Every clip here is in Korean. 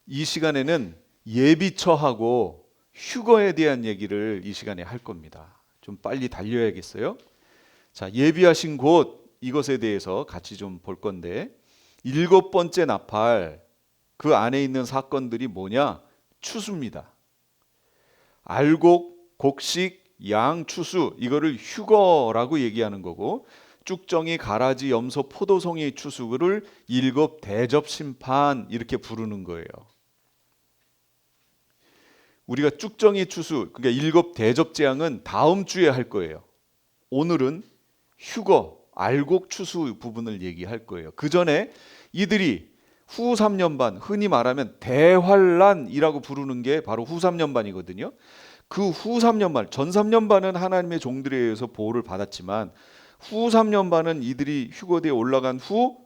이 시간에는 예비처하고 휴거에 대한 얘기를 이 시간에 할 겁니다. 좀 빨리 달려야겠어요. 자, 예비하신 곳 이것에 대해서 같이 좀 볼 건데, 일곱 번째 나팔, 그 안에 있는 사건들이 뭐냐? 추수입니다. 알곡, 곡식, 양, 추수, 이거를 휴거라고 얘기하는 거고, 쭉정이, 가라지, 염소, 포도송이 추수를 일곱 대접 심판 이렇게 부르는 거예요. 우리가 쭉정이 추수, 그러니까 일곱 대접 재앙은 다음 주에 할 거예요. 오늘은 휴거, 알곡 추수 부분을 얘기할 거예요. 그 전에 이들이 후 3년반, 흔히 말하면 대환란이라고 부르는 게 바로 후 3년반이거든요. 그 후 3년반, 전 3년반은 하나님의 종들에 의해서 보호를 받았지만 후 3년반은 이들이 휴거대에 올라간 후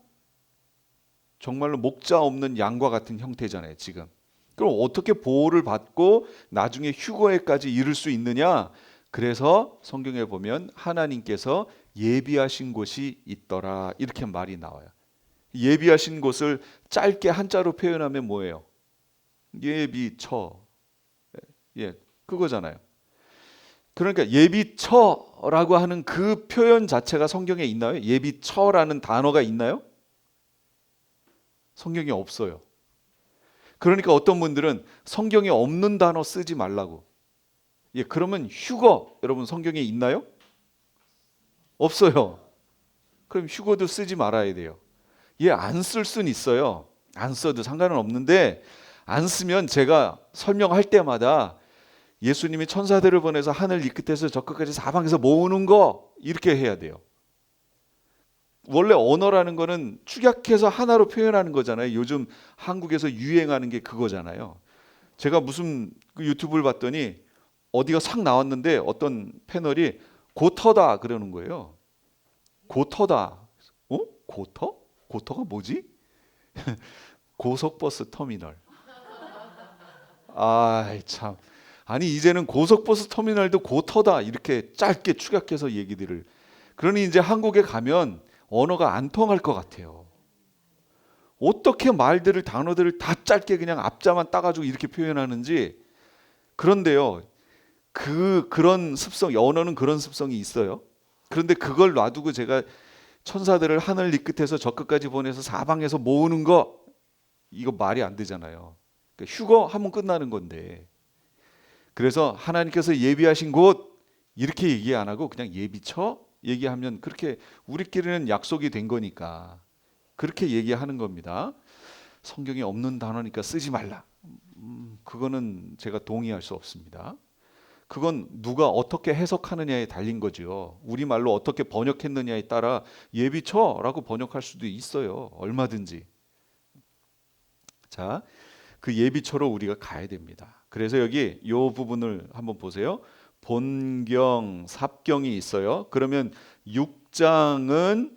정말로 목자 없는 양과 같은 형태잖아요, 지금. 그럼 어떻게 보호를 받고 나중에 휴거에까지 이를 수 있느냐? 그래서 성경에 보면 하나님께서 예비하신 곳이 있더라 이렇게 말이 나와요. 예비하신 곳을 짧게 한자로 표현하면 뭐예요? 예비처. 예, 그거잖아요. 그러니까 예비처라고 하는 그 표현 자체가 성경에 있나요? 예비처라는 단어가 있나요? 성경에 없어요. 그러니까 어떤 분들은 성경에 없는 단어 쓰지 말라고. 예, 그러면 휴거 여러분 성경에 있나요? 없어요. 그럼 휴거도 쓰지 말아야 돼요. 예, 안 쓸 수는 있어요. 안 써도 상관은 없는데 안 쓰면 제가 설명할 때마다 예수님이 천사들을 보내서 하늘 이 끝에서 저 끝까지 사방에서 모으는 거 이렇게 해야 돼요. 원래 언어라는 거는 축약해서 하나로 표현하는 거잖아요. 요즘 한국에서 유행하는 게 그거잖아요. 제가 무슨 그 유튜브를 봤더니 어디가 싹 나왔는데 어떤 패널이 고터다 그러는 거예요. 고터다. 어? 고터? 고터가 뭐지? 고속버스 터미널. 아이 참. 아니 이제는 고속버스 터미널도 고터다 이렇게 짧게 축약해서 얘기들을. 그러니 이제 한국에 가면 언어가 안 통할 것 같아요. 어떻게 말들을 단어들을 다 짧게 그냥 앞자만 따가지고 이렇게 표현하는지. 그런데요, 그런 습성, 언어는 그런 습성이 있어요. 그런데 그걸 놔두고 제가 천사들을 하늘 이 끝에서 저 끝까지 보내서 사방에서 모으는 거 이거 말이 안 되잖아요. 그러니까 휴거 하면 끝나는 건데. 그래서 하나님께서 예비하신 곳 이렇게 얘기 안 하고 그냥 예비처 얘기하면 그렇게 우리끼리는 약속이 된 거니까 그렇게 얘기하는 겁니다. 성경에 없는 단어니까 쓰지 말라. 그거는 제가 동의할 수 없습니다. 그건 누가 어떻게 해석하느냐에 달린 거죠. 우리말로 어떻게 번역했느냐에 따라 예비처라고 번역할 수도 있어요. 얼마든지. 자, 그 예비처로 우리가 가야 됩니다. 그래서 여기 이 부분을 한번 보세요. 본경, 삽경이 있어요. 그러면 6장은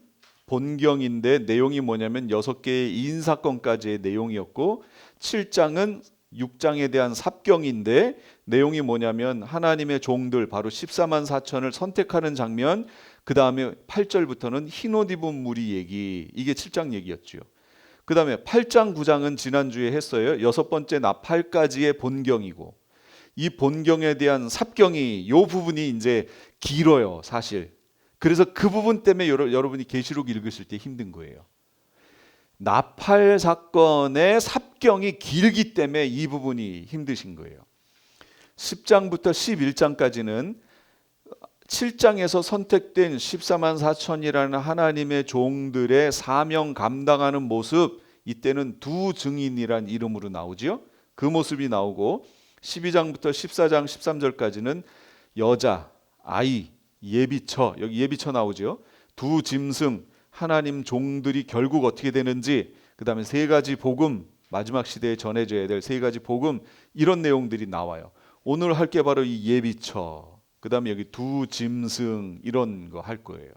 본경인데 내용이 뭐냐면 6개의 인사건까지의 내용이었고 7장은 6장에 대한 삽경인데 내용이 뭐냐면 하나님의 종들 바로 14만 4천을 선택하는 장면, 그 다음에 8절부터는 흰옷 입은 무리 얘기, 이게 7장 얘기였죠. 그 다음에 8장 9장은 지난주에 했어요. 6번째 나팔까지의 본경이고 이 본경에 대한 삽경이 요 부분이 이제 길어요 사실. 그래서 그 부분 때문에 여러분이 계시록 읽으실 때 힘든 거예요. 나팔 사건의 삽경이 길기 때문에 이 부분이 힘드신 거예요. 10장부터 11장까지는 7장에서 선택된 14만 4천이라는 하나님의 종들의 사명 감당하는 모습, 이때는 두 증인이란 이름으로 나오지요. 그 모습이 나오고 12장부터 14장 13절까지는 여자, 아이, 예비처, 여기 예비처 나오죠. 두 짐승, 하나님 종들이 결국 어떻게 되는지, 그 다음에 세 가지 복음, 마지막 시대에 전해져야 될 세 가지 복음, 이런 내용들이 나와요. 오늘 할 게 바로 이 예비처, 그 다음에 여기 두 짐승 이런 거 할 거예요.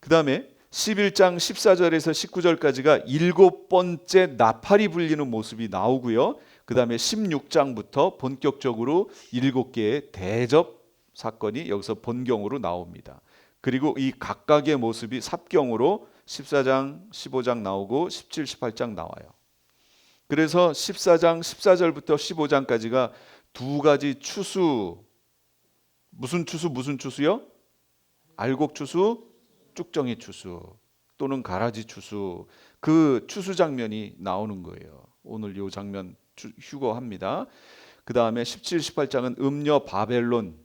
그 다음에 11장 14절에서 19절까지가 일곱 번째 나팔이 불리는 모습이 나오고요. 그 다음에 16장부터 본격적으로 7개의 대접 사건이 여기서 본경으로 나옵니다. 그리고 이 각각의 모습이 삽경으로 14장, 15장 나오고 17, 18장 나와요. 그래서 14장 14절부터 15장까지가 두 가지 추수, 무슨 추수 무슨 추수요? 알곡 추수, 쭉정이 추수 또는 가라지 추수, 그 추수 장면이 나오는 거예요. 오늘 이 장면 휴거합니다. 그 다음에 17, 18장은 음녀 바벨론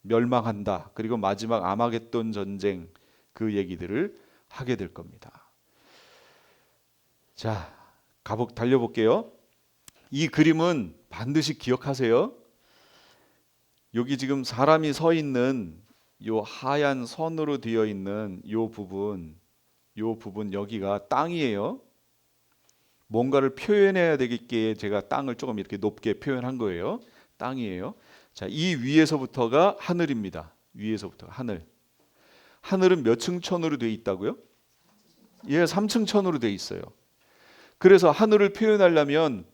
멸망한다. 그리고 마지막 아마겟돈 전쟁 그 얘기들을 하게 될 겁니다. 자, 달려볼게요. 이 그림은 반드시 기억하세요. 여기 지금 사람이 서 있는 요 하얀 선으로 되어 있는 요 부분 여기가 땅이에요. 뭔가를 표현해야 되겠기에 제가 땅을 조금 이렇게 높게 표현한 거예요. 땅이에요. 자, 이 위에서부터가 하늘입니다. 위에서부터 하늘. 하늘은 몇 층 천으로 되어 있다고요? 예, 3층 천으로 되어 있어요. 그래서 하늘을 표현하려면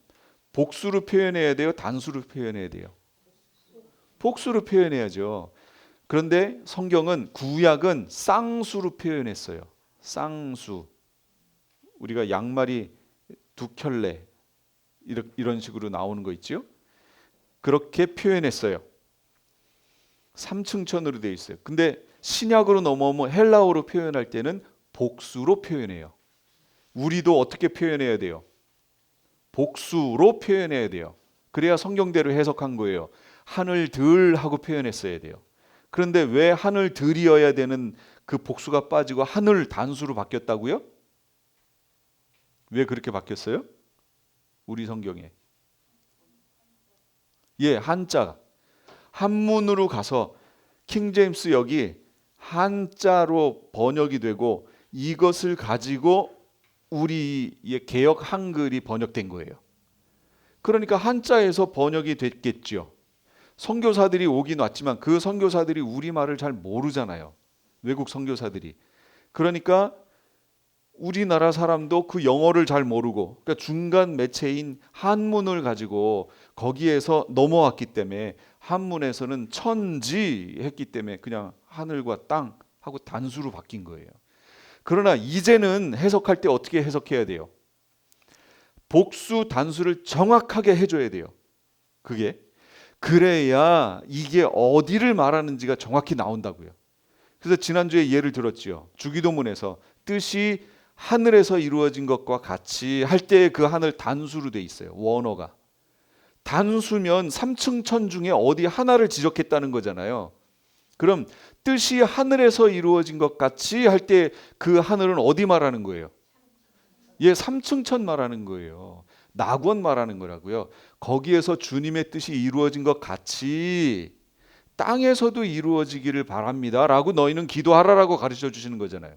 복수로 표현해야 돼요? 단수로 표현해야 돼요? 복수로 표현해야죠. 그런데 성경은 구약은 쌍수로 표현했어요. 쌍수. 우리가 양말이 두 켤레 이런 식으로 나오는 거 있죠? 그렇게 표현했어요. 3층 천으로 되어 있어요. 근데 신약으로 넘어오면 헬라어로 표현할 때는 복수로 표현해요. 우리도 어떻게 표현해야 돼요? 복수로 표현해야 돼요. 그래야 성경대로 해석한 거예요. 하늘들 하고 표현했어야 돼요. 그런데 왜 하늘들이어야 되는 그 복수가 빠지고 하늘 단수로 바뀌었다고요? 왜 그렇게 바뀌었어요? 우리 성경에. 예, 한자. 한문으로 가서 킹제임스 여기 한자로 번역이 되고 이것을 가지고 우리의 개역 한글이 번역된 거예요. 그러니까 한자에서 번역이 됐겠죠. 선교사들이 오긴 왔지만 그 선교사들이 우리말을 잘 모르잖아요. 외국 선교사들이. 그러니까 우리나라 사람도 그 영어를 잘 모르고, 그러니까 중간 매체인 한문을 가지고 거기에서 넘어왔기 때문에 한문에서는 천지 했기 때문에 그냥 하늘과 땅 하고 단수로 바뀐 거예요. 그러나 이제는 해석할 때 어떻게 해석해야 돼요? 복수 단수를 정확하게 해줘야 돼요. 그게 그래야 이게 어디를 말하는지가 정확히 나온다고요. 그래서 지난주에 예를 들었지요. 주기도문에서 뜻이 하늘에서 이루어진 것과 같이 할 때 그 하늘 단수로 돼 있어요. 원어가. 단수면 3층 천 중에 어디 하나를 지적했다는 거잖아요. 그럼 뜻이 하늘에서 이루어진 것 같이 할 때 그 하늘은 어디 말하는 거예요? 예, 3층 천 말하는 거예요. 낙원 말하는 거라고요. 거기에서 주님의 뜻이 이루어진 것 같이 땅에서도 이루어지기를 바랍니다 라고 너희는 기도하라라고 가르쳐 주시는 거잖아요.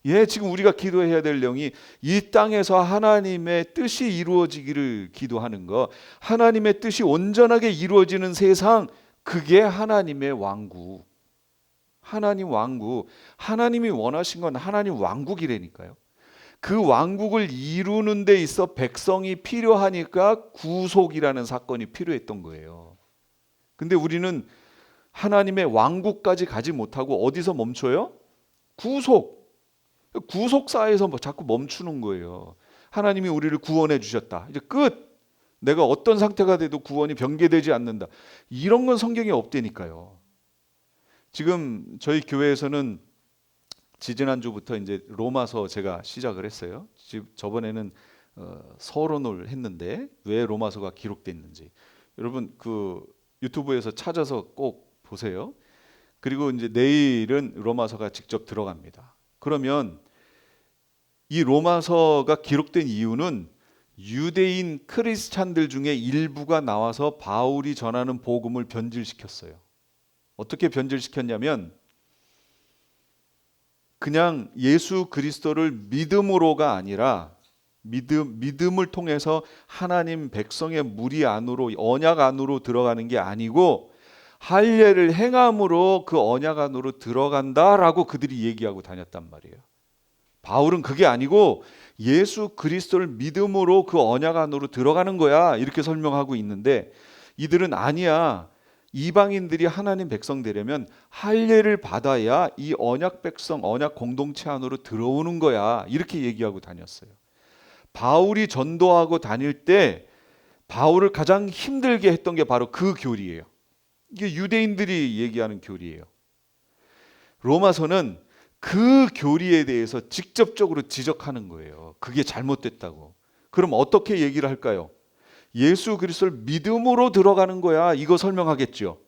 예, 지금 우리가 기도해야 될 내용이 이 땅에서 하나님의 뜻이 이루어지기를 기도하는 거, 하나님의 뜻이 온전하게 이루어지는 세상, 그게 하나님의 왕국. 하나님 왕국. 하나님이 원하신 건 하나님 왕국이라니까요. 그 왕국을 이루는 데 있어 백성이 필요하니까 구속이라는 사건이 필요했던 거예요. 근데 우리는 하나님의 왕국까지 가지 못하고 어디서 멈춰요? 구속사에서 자꾸 멈추는 거예요. 하나님이 우리를 구원해 주셨다. 이제 끝. 내가 어떤 상태가 돼도 구원이 변개되지 않는다. 이런 건 성경에 없다니까요. 지금 저희 교회에서는 지지난주부터 이제 로마서 제가 시작을 했어요. 저번에는 서론을 했는데 왜 로마서가 기록됐는지 여러분 그 유튜브에서 찾아서 꼭 보세요. 그리고 이제 내일은 로마서가 직접 들어갑니다. 그러면 이 로마서가 기록된 이유는 유대인 크리스찬들 중에 일부가 나와서 바울이 전하는 복음을 변질시켰어요. 어떻게 변질시켰냐면 그냥 예수 그리스도를 믿음으로가 아니라 믿음을 통해서 하나님 백성의 무리 안으로, 언약 안으로 들어가는 게 아니고 할례를 행함으로 그 언약 안으로 들어간다라고 그들이 얘기하고 다녔단 말이에요. 바울은 그게 아니고 예수 그리스도를 믿음으로 그 언약 안으로 들어가는 거야 이렇게 설명하고 있는데, 이들은 아니야, 이방인들이 하나님 백성 되려면 할례를 받아야 이 언약 백성, 언약 공동체 안으로 들어오는 거야 이렇게 얘기하고 다녔어요. 바울이 전도하고 다닐 때 바울을 가장 힘들게 했던 게 바로 그 교리예요. 이게 유대인들이 얘기하는 교리예요. 로마서는 그 교리에 대해서 직접적으로 지적하는 거예요. 그게 잘못됐다고. 그럼 어떻게 얘기를 할까요? 예수 그리스도를 믿음으로 들어가는 거야. 이거 설명하겠죠.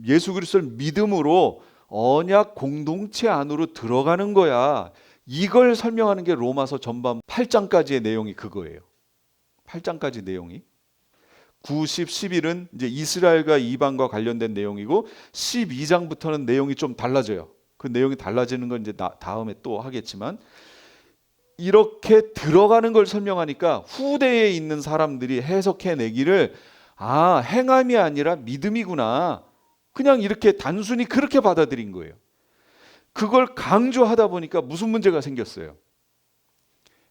예수 그리스도를 믿음으로 언약 공동체 안으로 들어가는 거야. 이걸 설명하는 게 로마서 전반 8장까지의 내용이 그거예요. 8장까지 내용이. 9, 10, 11은 이제 이스라엘과 이방과 관련된 내용이고 12장부터는 내용이 좀 달라져요. 그 내용이 달라지는 건 이제 다음에 또 하겠지만 이렇게 들어가는 걸 설명하니까 후대에 있는 사람들이 해석해내기를 행함이 아니라 믿음이구나. 그냥 이렇게 단순히 그렇게 받아들인 거예요. 그걸 강조하다 보니까 무슨 문제가 생겼어요?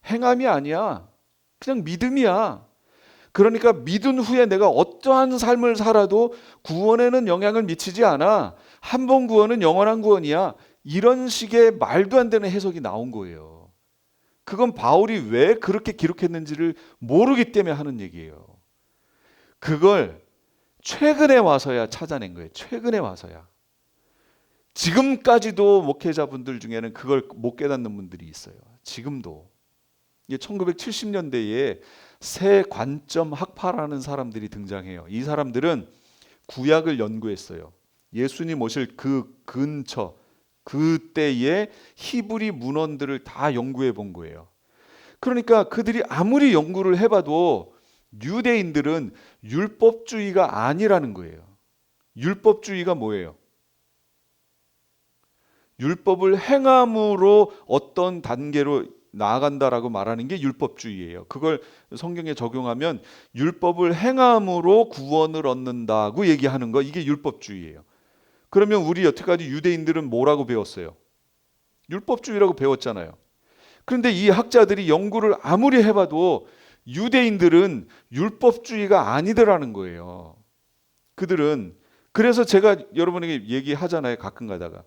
행함이 아니야. 그냥 믿음이야. 그러니까 믿은 후에 내가 어떠한 삶을 살아도 구원에는 영향을 미치지 않아. 한 번 구원은 영원한 구원이야. 이런 식의 말도 안 되는 해석이 나온 거예요. 그건 바울이 왜 그렇게 기록했는지를 모르기 때문에 하는 얘기예요. 그걸 최근에 와서야 찾아낸 거예요. 최근에 와서야. 지금까지도 목회자분들 중에는 그걸 못 깨닫는 분들이 있어요. 지금도. 1970년대에 새 관점 학파라는 사람들이 등장해요. 이 사람들은 구약을 연구했어요. 예수님 오실 그 근처, 그때의 히브리 문헌들을 다 연구해 본 거예요. 그러니까 그들이 아무리 연구를 해봐도 유대인들은 율법주의가 아니라는 거예요. 율법주의가 뭐예요? 율법을 행함으로 어떤 단계로 나아간다라고 말하는 게 율법주의예요. 그걸 성경에 적용하면 율법을 행함으로 구원을 얻는다고 얘기하는 거, 이게 율법주의예요. 그러면 우리 여태까지 유대인들은 뭐라고 배웠어요? 율법주의라고 배웠잖아요. 그런데 이 학자들이 연구를 아무리 해봐도 유대인들은 율법주의가 아니더라는 거예요. 그들은. 그래서 제가 여러분에게 얘기하잖아요. 가끔 가다가.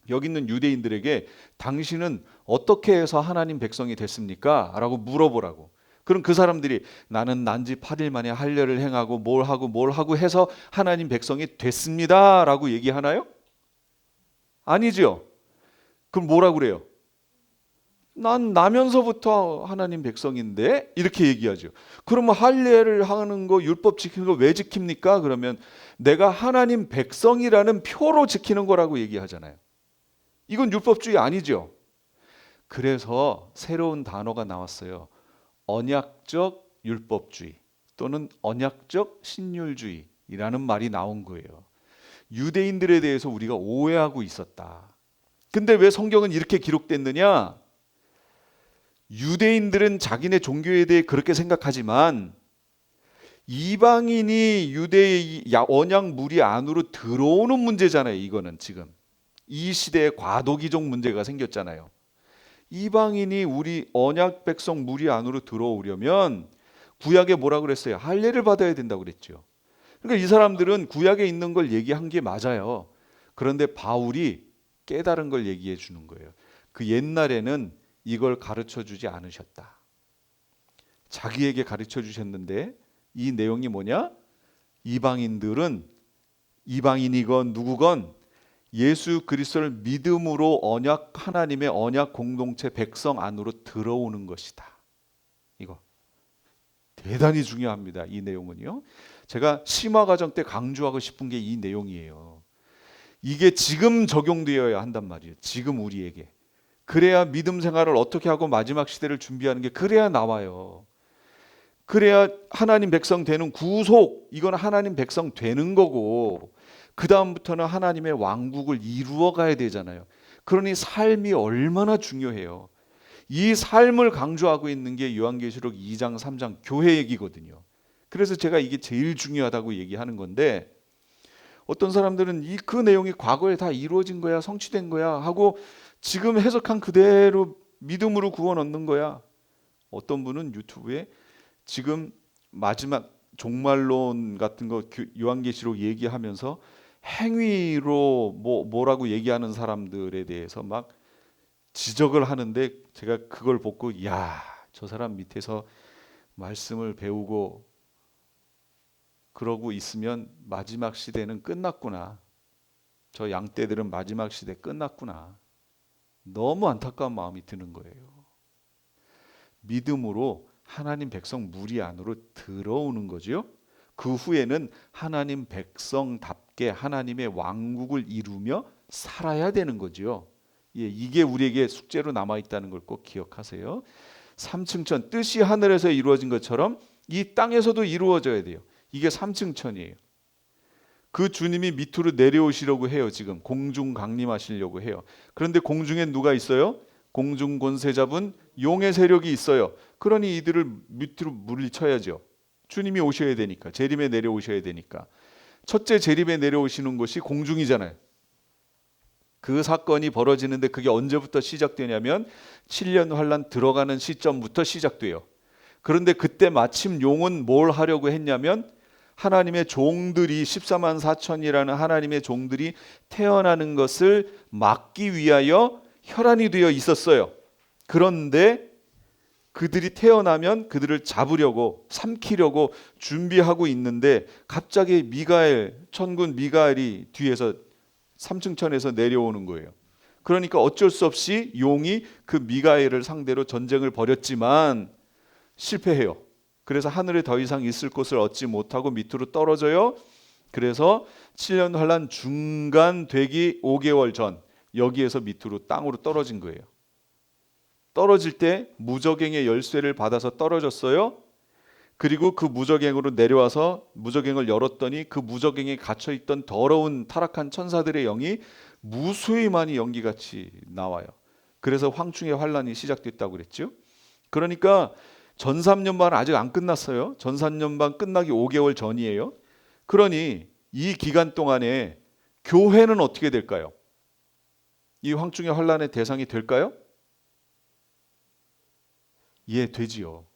여기 있는 유대인들에게 당신은 어떻게 해서 하나님 백성이 됐습니까? 라고 물어보라고. 그럼 그 사람들이 나는 난지 8일 만에 할례를 행하고 뭘 하고 해서 하나님 백성이 됐습니다 라고 얘기하나요? 아니죠. 그럼 뭐라고 그래요? 난 나면서부터 하나님 백성인데 이렇게 얘기하죠. 그러면 할례를 하는 거, 율법 지키는 거 왜 지킵니까? 그러면 내가 하나님 백성이라는 표로 지키는 거라고 얘기하잖아요. 이건 율법주의 아니죠. 그래서 새로운 단어가 나왔어요. 언약적 율법주의 또는 언약적 신율주의라는 말이 나온 거예요. 유대인들에 대해서 우리가 오해하고 있었다. 근데 왜 성경은 이렇게 기록됐느냐? 유대인들은 자기네 종교에 대해 그렇게 생각하지만 이방인이 유대의 언약 무리 안으로 들어오는 문제잖아요. 이거는 지금 이 시대에 과도기적 문제가 생겼잖아요. 이방인이 우리 언약 백성 무리 안으로 들어오려면 구약에 뭐라 그랬어요? 할례를 받아야 된다고 그랬죠. 그러니까 이 사람들은 구약에 있는 걸 얘기한 게 맞아요. 그런데 바울이 깨달은 걸 얘기해 주는 거예요. 그 옛날에는 이걸 가르쳐 주지 않으셨다. 자기에게 가르쳐 주셨는데 이 내용이 뭐냐? 이방인들은 이방인이건 누구건 예수 그리스도를 믿음으로 하나님의 언약 공동체 백성 안으로 들어오는 것이다. 이거 대단히 중요합니다. 이 내용은요. 제가 심화 과정 때 강조하고 싶은 게 이 내용이에요. 이게 지금 적용되어야 한단 말이에요. 지금 우리에게. 그래야 믿음 생활을 어떻게 하고 마지막 시대를 준비하는 게 그래야 나와요. 그래야 하나님 백성 되는 구속, 이건 하나님 백성 되는 거고 그 다음부터는 하나님의 왕국을 이루어 가야 되잖아요. 그러니 삶이 얼마나 중요해요. 이 삶을 강조하고 있는 게 요한계시록 2장 3장 교회 얘기거든요. 그래서 제가 이게 제일 중요하다고 얘기하는 건데 어떤 사람들은 그 내용이 과거에 다 이루어진 거야, 성취된 거야 하고 지금 해석한 그대로 믿음으로 구원 얻는 거야. 어떤 분은 유튜브에 지금 마지막 종말론 같은 거 요한계시록 얘기하면서 행위로 뭐라고 얘기하는 사람들에 대해서 막 지적을 하는데 제가 그걸 보고 야, 저 사람 밑에서 말씀을 배우고 그러고 있으면 마지막 시대는 끝났구나. 저 양떼들은 마지막 시대 끝났구나. 너무 안타까운 마음이 드는 거예요. 믿음으로 하나님 백성 무리 안으로 들어오는 거죠. 그 후에는 하나님 백성답게 하나님의 왕국을 이루며 살아야 되는 거죠. 예, 이게 우리에게 숙제로 남아있다는 걸 꼭 기억하세요. 삼층천, 뜻이 하늘에서 이루어진 것처럼 이 땅에서도 이루어져야 돼요. 이게 삼층천이에요. 그 주님이 밑으로 내려오시려고 해요. 지금 공중 강림하시려고 해요. 그런데 공중에 누가 있어요? 공중 권세 잡은 용의 세력이 있어요. 그러니 이들을 밑으로 물리쳐야죠. 주님이 오셔야 되니까, 재림에 내려오셔야 되니까. 첫째 재림에 내려오시는 곳이 공중이잖아요. 그 사건이 벌어지는데 그게 언제부터 시작되냐면 7년 환란 들어가는 시점부터 시작돼요. 그런데 그때 마침 용은 뭘 하려고 했냐면 하나님의 종들이 14만 4천이라는 하나님의 종들이 태어나는 것을 막기 위하여 혈안이 되어 있었어요. 그런데 그들이 태어나면 그들을 잡으려고 삼키려고 준비하고 있는데 갑자기 미가엘, 천군 미가엘이 뒤에서 삼층천에서 내려오는 거예요. 그러니까 어쩔 수 없이 용이 그 미가엘을 상대로 전쟁을 벌였지만 실패해요. 그래서 하늘에 더 이상 있을 곳을 얻지 못하고 밑으로 떨어져요. 그래서 7년 환란 중간 되기 5개월 전 여기에서 밑으로 땅으로 떨어진 거예요. 떨어질 때 무저갱의 열쇠를 받아서 떨어졌어요. 그리고 그 무저갱으로 내려와서 무저갱을 열었더니 그 무저갱에 갇혀있던 더러운 타락한 천사들의 영이 무수히 많이 연기같이 나와요. 그래서 황충의 환란이 시작됐다고 그랬죠. 그러니까 전삼년반 아직 안 끝났어요. 전삼년반 끝나기 5개월 전이에요. 그러니 이 기간 동안에 교회는 어떻게 될까요? 이 황충의 환란의 대상이 될까요? 예, 되지요.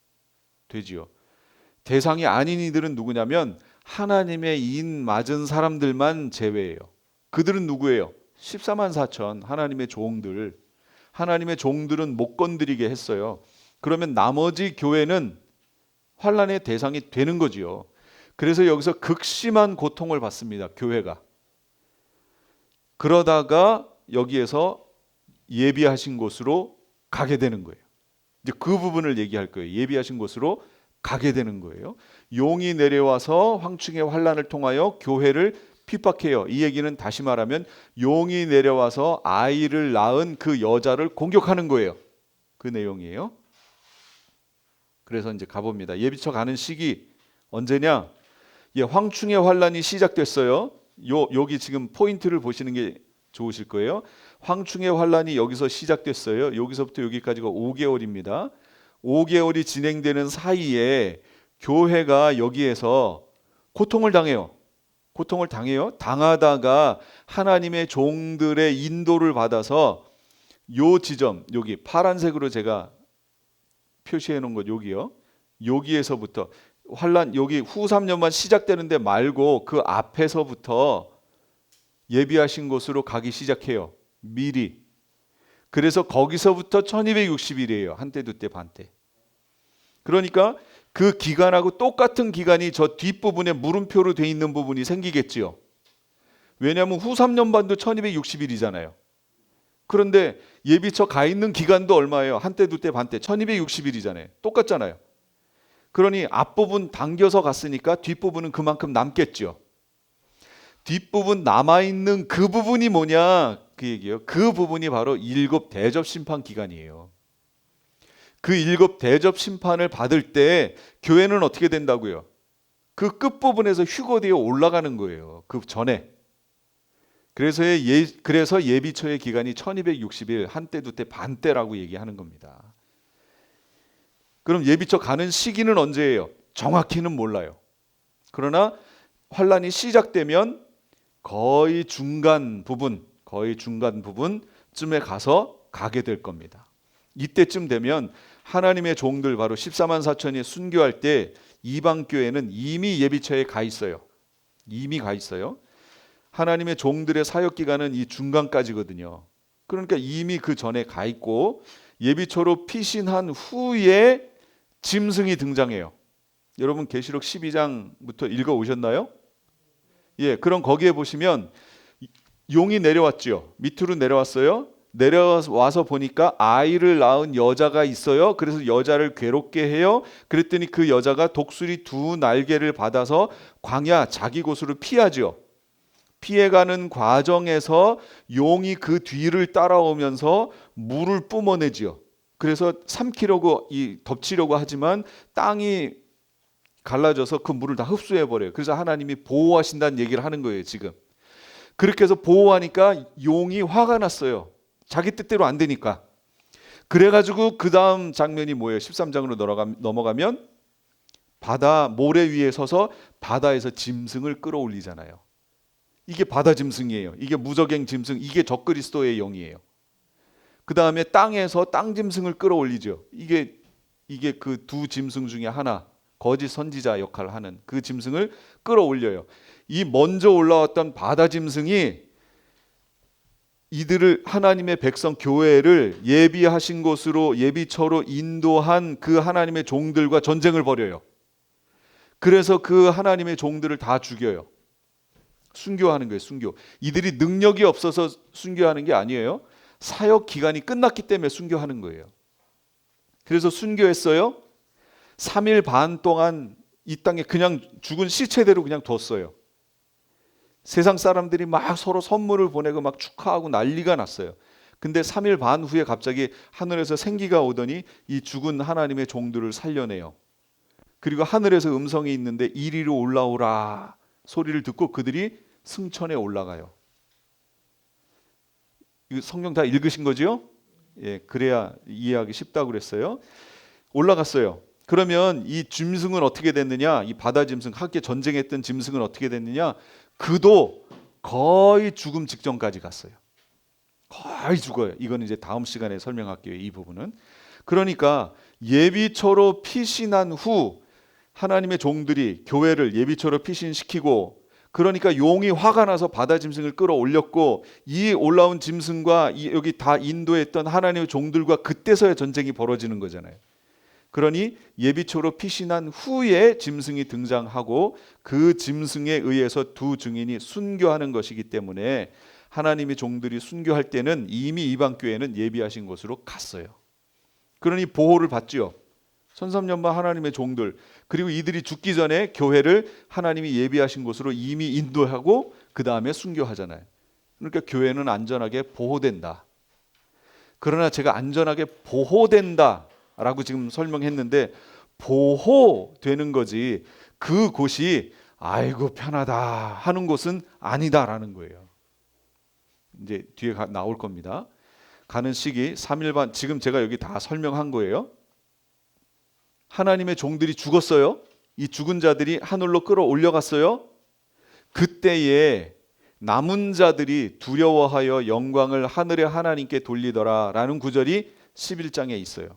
대상이 아닌 이들은 누구냐면 하나님의 인 맞은 사람들만 제외예요. 그들은 누구예요? 14만 4천 하나님의 종들. 하나님의 종들은 못 건드리게 했어요. 그러면 나머지 교회는 환란의 대상이 되는 거지요. 그래서 여기서 극심한 고통을 받습니다. 교회가. 그러다가 여기에서 예비하신 곳으로 가게 되는 거예요. 이제 그 부분을 얘기할 거예요. 예비하신 곳으로 가게 되는 거예요. 용이 내려와서 황충의 환란을 통하여 교회를 핍박해요. 이 얘기는 다시 말하면 용이 내려와서 아이를 낳은 그 여자를 공격하는 거예요. 그 내용이에요. 그래서 이제 가봅니다. 예비처 가는 시기 언제냐? 예, 황충의 환란이 시작됐어요. 여기 지금 포인트를 보시는 게 좋으실 거예요. 황충의 환란이 여기서 시작됐어요. 여기서부터 여기까지가 5개월입니다. 5개월이 진행되는 사이에 교회가 여기에서 고통을 당해요. 당하다가 하나님의 종들의 인도를 받아서 요 지점, 여기 파란색으로 제가 표시해 놓은 것 여기요. 여기에서부터 환란 여기 후 3년만 시작되는데 말고 그 앞에서부터 예비하신 곳으로 가기 시작해요. 미리. 그래서 거기서부터 1260일이에요. 한때 두때 반때. 그러니까 그 기간하고 똑같은 기간이 저 뒷부분에 물음표로 돼 있는 부분이 생기겠지요. 왜냐하면 후 3년 반도 1260일이잖아요. 그런데 예비처 가 있는 기간도 얼마예요? 한때 두때 반때 1260일이잖아요. 똑같잖아요. 그러니 앞부분 당겨서 갔으니까 뒷부분은 그만큼 남겠죠. 뒷부분 남아있는 그 부분이 뭐냐? 그 얘기예요. 그 부분이 바로 7 대접 심판 기간이에요. 그 7 대접 심판을 받을 때 교회는 어떻게 된다고요? 그 끝부분에서 휴거되어 올라가는 거예요. 그 전에. 그래서 예비처의 기간이 1260일, 한때 두때 반때라고 얘기하는 겁니다. 그럼 예비처 가는 시기는 언제예요? 정확히는 몰라요. 그러나 환란이 시작되면 거의 중간 부분쯤에 가서 가게 될 겁니다. 이때쯤 되면 하나님의 종들 바로 14만 4천이 순교할 때 이방 교회는 이미 예비처에 가 있어요. 하나님의 종들의 사역 기간은 이 중간까지거든요. 그러니까 이미 그 전에 가 있고 예비처로 피신한 후에 짐승이 등장해요. 여러분 계시록 12장부터 읽어 오셨나요? 예, 그럼 거기에 보시면 용이 내려왔죠. 밑으로 내려왔어요. 내려와서 보니까 아이를 낳은 여자가 있어요. 그래서 여자를 괴롭게 해요. 그랬더니 그 여자가 독수리 두 날개를 받아서 광야 자기 곳으로 피하죠. 피해가는 과정에서 용이 그 뒤를 따라오면서 물을 뿜어내지요. 그래서 삼키려고 덮치려고 하지만 땅이 갈라져서 그 물을 다 흡수해 버려요. 그래서 하나님이 보호하신다는 얘기를 하는 거예요, 지금. 그렇게 해서 보호하니까 용이 화가 났어요. 자기 뜻대로 안 되니까. 그래가지고 그 다음 장면이 뭐예요? 13장으로 넘어가면 바다 모래 위에 서서 바다에서 짐승을 끌어올리잖아요. 이게 바다 짐승이에요. 이게 무적행 짐승, 이게 적그리스도의 영이에요. 그 다음에 땅에서 땅 짐승을 끌어올리죠. 이게 그 두 짐승 중에 하나, 거짓 선지자 역할을 하는 그 짐승을 끌어올려요. 이 먼저 올라왔던 바다 짐승이 이들을, 하나님의 백성 교회를 예비하신 곳으로, 예비처로 인도한 그 하나님의 종들과 전쟁을 벌여요. 그래서 그 하나님의 종들을 다 죽여요. 순교하는 거예요. 순교. 이들이 능력이 없어서 순교하는 게 아니에요. 사역 기간이 끝났기 때문에 순교하는 거예요. 그래서 순교했어요. 3일 반 동안 이 땅에 그냥 죽은 시체대로 그냥 뒀어요. 세상 사람들이 막 서로 선물을 보내고 막 축하하고 난리가 났어요. 근데 3일 반 후에 갑자기 하늘에서 생기가 오더니 이 죽은 하나님의 종들을 살려내요. 그리고 하늘에서 음성이 있는데 이리로 올라오라 소리를 듣고 그들이 승천에 올라가요. 이거 성경 다 읽으신 거죠? 예, 그래야 이해하기 쉽다고 그랬어요. 올라갔어요. 그러면 이 짐승은 어떻게 됐느냐? 이 바다 짐승, 함께 전쟁했던 짐승은 어떻게 됐느냐? 그도 거의 죽음 직전까지 갔어요. 거의 죽어요. 이건 이제 다음 시간에 설명할게요. 이 부분은. 그러니까 예비처로 피신한 후 하나님의 종들이 교회를 예비처로 피신시키고, 그러니까 용이 화가 나서 바다 짐승을 끌어올렸고, 이 올라온 짐승과 여기 다 인도했던 하나님의 종들과 그때서야 전쟁이 벌어지는 거잖아요. 그러니 예비초로 피신한 후에 짐승이 등장하고 그 짐승에 의해서 두 증인이 순교하는 것이기 때문에 하나님의 종들이 순교할 때는 이미 이방 교회는 예비하신 곳으로 갔어요. 그러니 보호를 받죠. 천삼년반 하나님의 종들, 그리고 이들이 죽기 전에 교회를 하나님이 예비하신 곳으로 이미 인도하고 그 다음에 순교하잖아요. 그러니까 교회는 안전하게 보호된다. 그러나 제가 안전하게 보호된다 라고 지금 설명했는데 보호되는 거지 그곳이 아이고 편하다 하는 곳은 아니다라는 거예요. 이제 뒤에 나올 겁니다. 가는 시기 3일 반, 지금 제가 여기 다 설명한 거예요. 하나님의 종들이 죽었어요. 이 죽은 자들이 하늘로 끌어올려갔어요. 그때에 남은 자들이 두려워하여 영광을 하늘의 하나님께 돌리더라 라는 구절이 11장에 있어요.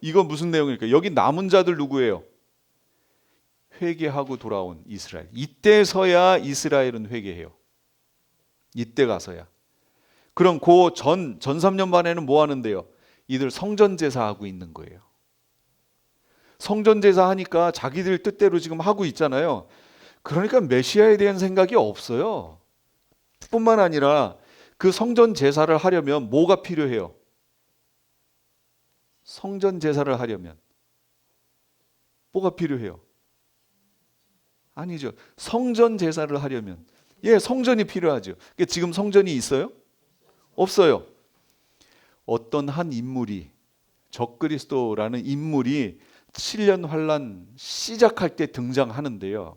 이거 무슨 내용일까요? 여기 남은 자들 누구예요? 회개하고 돌아온 이스라엘. 이때서야 이스라엘은 회개해요. 이때 가서야. 그럼 그 전 3년 반에는 뭐 하는데요? 이들 성전 제사하고 있는 거예요. 성전 제사 하니까 자기들 뜻대로 지금 하고 있잖아요. 그러니까 메시아에 대한 생각이 없어요. 뿐만 아니라 그 성전 제사를 하려면 뭐가 필요해요? 성전 제사를 하려면 뭐가 필요해요? 아니죠. 성전 제사를 하려면 성전이 필요하죠. 그러니까 지금 성전이 있어요? 없어요. 어떤 한 인물이, 적그리스도라는 인물이 7년 환란 시작할 때 등장하는데요.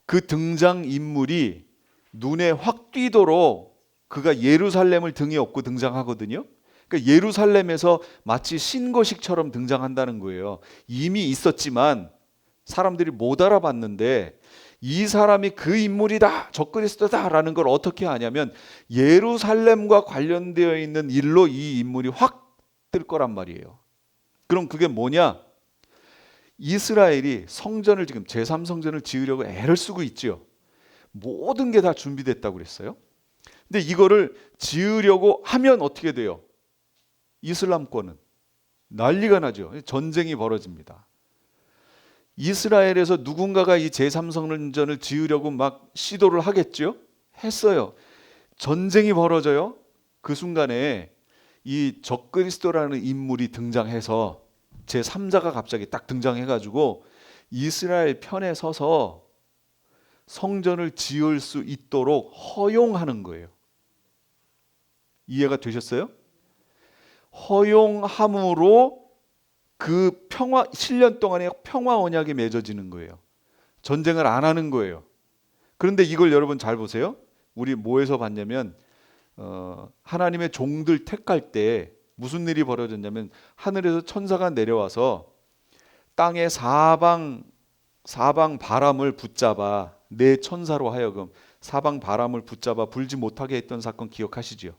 그 등장 인물이 눈에 확 띄도록 그가 예루살렘을 등에 업고 등장하거든요. 그러니까 예루살렘에서 마치 신거식처럼 등장한다는 거예요. 이미 있었지만 사람들이 못 알아봤는데 이 사람이 그 인물이다, 적그리스도다라는 걸 어떻게 아냐면 예루살렘과 관련되어 있는 일로 이 인물이 확 뜰 거란 말이에요. 그럼 그게 뭐냐? 이스라엘이 성전을 지금 제3성전을 지으려고 애를 쓰고 있죠. 모든 게 다 준비됐다고 그랬어요. 근데 이거를 지으려고 하면 어떻게 돼요? 이슬람권은 난리가 나죠. 전쟁이 벌어집니다. 이스라엘에서 누군가가 이 제3성전을 지으려고 막 시도를 하겠죠? 했어요. 전쟁이 벌어져요. 그 순간에 이 적그리스도라는 인물이 등장해서 제3자가 갑자기 딱 등장해가지고 이스라엘 편에 서서 성전을 지을 수 있도록 허용하는 거예요. 이해가 되셨어요? 허용함으로 그 평화 7년 동안의 평화 언약이 맺어지는 거예요. 전쟁을 안 하는 거예요. 그런데 이걸 여러분 잘 보세요. 우리 뭐에서 봤냐면 하나님의 종들 택할 때 무슨 일이 벌어졌냐면 하늘에서 천사가 내려와서 땅의 사방 바람을 붙잡아 내 천사로 하여금 사방 바람을 붙잡아 불지 못하게 했던 사건 기억하시죠?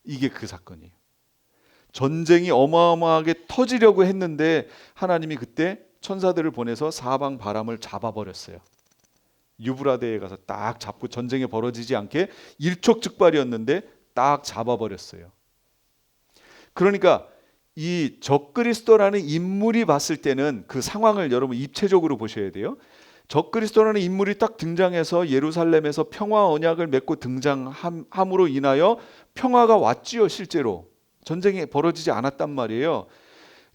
이게 그 사건이에요. 전쟁이 어마어마하게 터지려고 했는데 하나님이 그때 천사들을 보내서 사방 바람을 잡아버렸어요. 유브라데에 가서 딱 잡고 전쟁이 벌어지지 않게 일촉즉발이었는데 딱 잡아버렸어요. 그러니까 이 적그리스도라는 인물이 봤을 때는 그 상황을 여러분 입체적으로 보셔야 돼요. 적그리스도라는 인물이 딱 등장해서 예루살렘에서 평화 언약을 맺고 등장함으로 인하여 평화가 왔지요. 실제로 전쟁이 벌어지지 않았단 말이에요.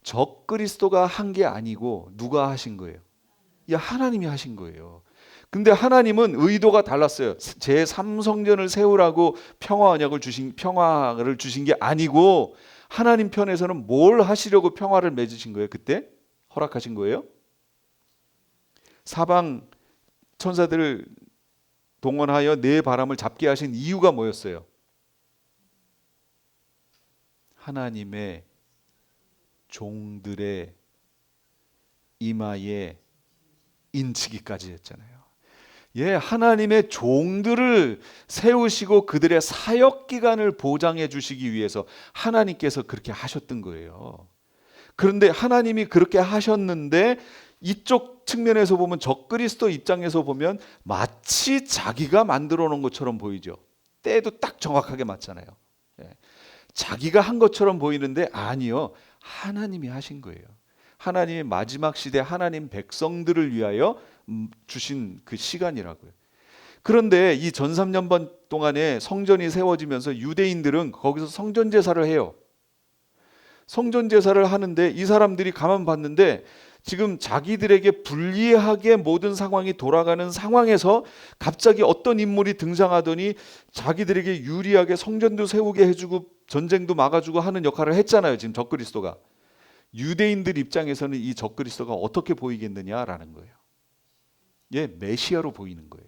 적그리스도가 한 게 아니고 누가 하신 거예요? 하나님이 하신 거예요. 근데 하나님은 의도가 달랐어요. 제3성전을 세우라고 평화를 주신 게 아니고 하나님 편에서는 뭘 하시려고 평화를 맺으신 거예요? 그때 허락하신 거예요? 사방 천사들을 동원하여 내 바람을 잡게 하신 이유가 뭐였어요? 하나님의 종들의 이마에 인치기까지 했잖아요. 하나님의 종들을 세우시고 그들의 사역 기간을 보장해 주시기 위해서 하나님께서 그렇게 하셨던 거예요. 그런데 하나님이 그렇게 하셨는데 이쪽 측면에서 보면 적그리스도 입장에서 보면 마치 자기가 만들어 놓은 것처럼 보이죠. 때도 딱 정확하게 맞잖아요. 자기가 한 것처럼 보이는데 아니요. 하나님이 하신 거예요. 하나님의 마지막 시대 하나님 백성들을 위하여 주신 그 시간이라고요. 그런데 이 전 3년반 동안에 성전이 세워지면서 유대인들은 거기서 성전 제사를 해요. 성전 제사를 하는데 이 사람들이 가만 봤는데 지금 자기들에게 불리하게 모든 상황이 돌아가는 상황에서 갑자기 어떤 인물이 등장하더니 자기들에게 유리하게 성전도 세우게 해주고 전쟁도 막아주고 하는 역할을 했잖아요. 지금 적그리스도가. 유대인들 입장에서는 이 적그리스도가 어떻게 보이겠느냐라는 거예요. 메시아로 보이는 거예요.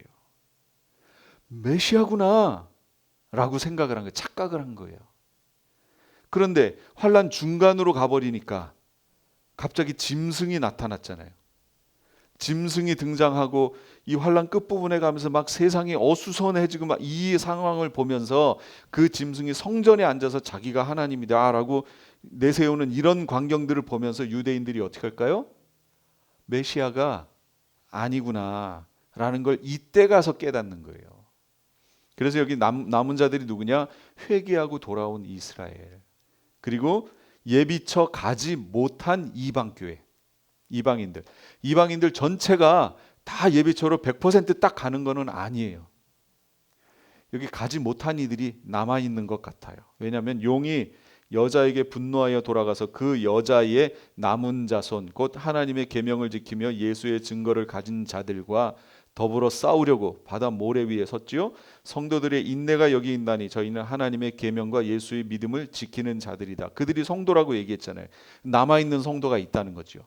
메시아구나 라고 생각을 한 거예요. 착각을 한 거예요. 그런데 환란 중간으로 가버리니까 갑자기 짐승이 나타났잖아요. 짐승이 등장하고 이 환란 끝부분에 가면서 막 세상이 어수선해지고 막 이 상황을 보면서 그 짐승이 성전에 앉아서 자기가 하나님이다라고 내세우는 이런 광경들을 보면서 유대인들이 어떻게 할까요? 메시아가 아니구나라는 걸 이때 가서 깨닫는 거예요. 그래서 여기 남은 자들이 누구냐? 회개하고 돌아온 이스라엘. 그리고 예비처 가지 못한 이방교회. 이방인들 전체가 다 예비처로 100% 딱 가는 거는 아니에요. 여기 가지 못한 이들이 남아있는 것 같아요. 왜냐하면 용이 여자에게 분노하여 돌아가서 그 여자의 남은 자손 곧 하나님의 계명을 지키며 예수의 증거를 가진 자들과 더불어 싸우려고 바다 모래 위에 섰지요. 성도들의 인내가 여기 있나니 저희는 하나님의 계명과 예수의 믿음을 지키는 자들이다. 그들이 성도라고 얘기했잖아요. 남아있는 성도가 있다는 거죠.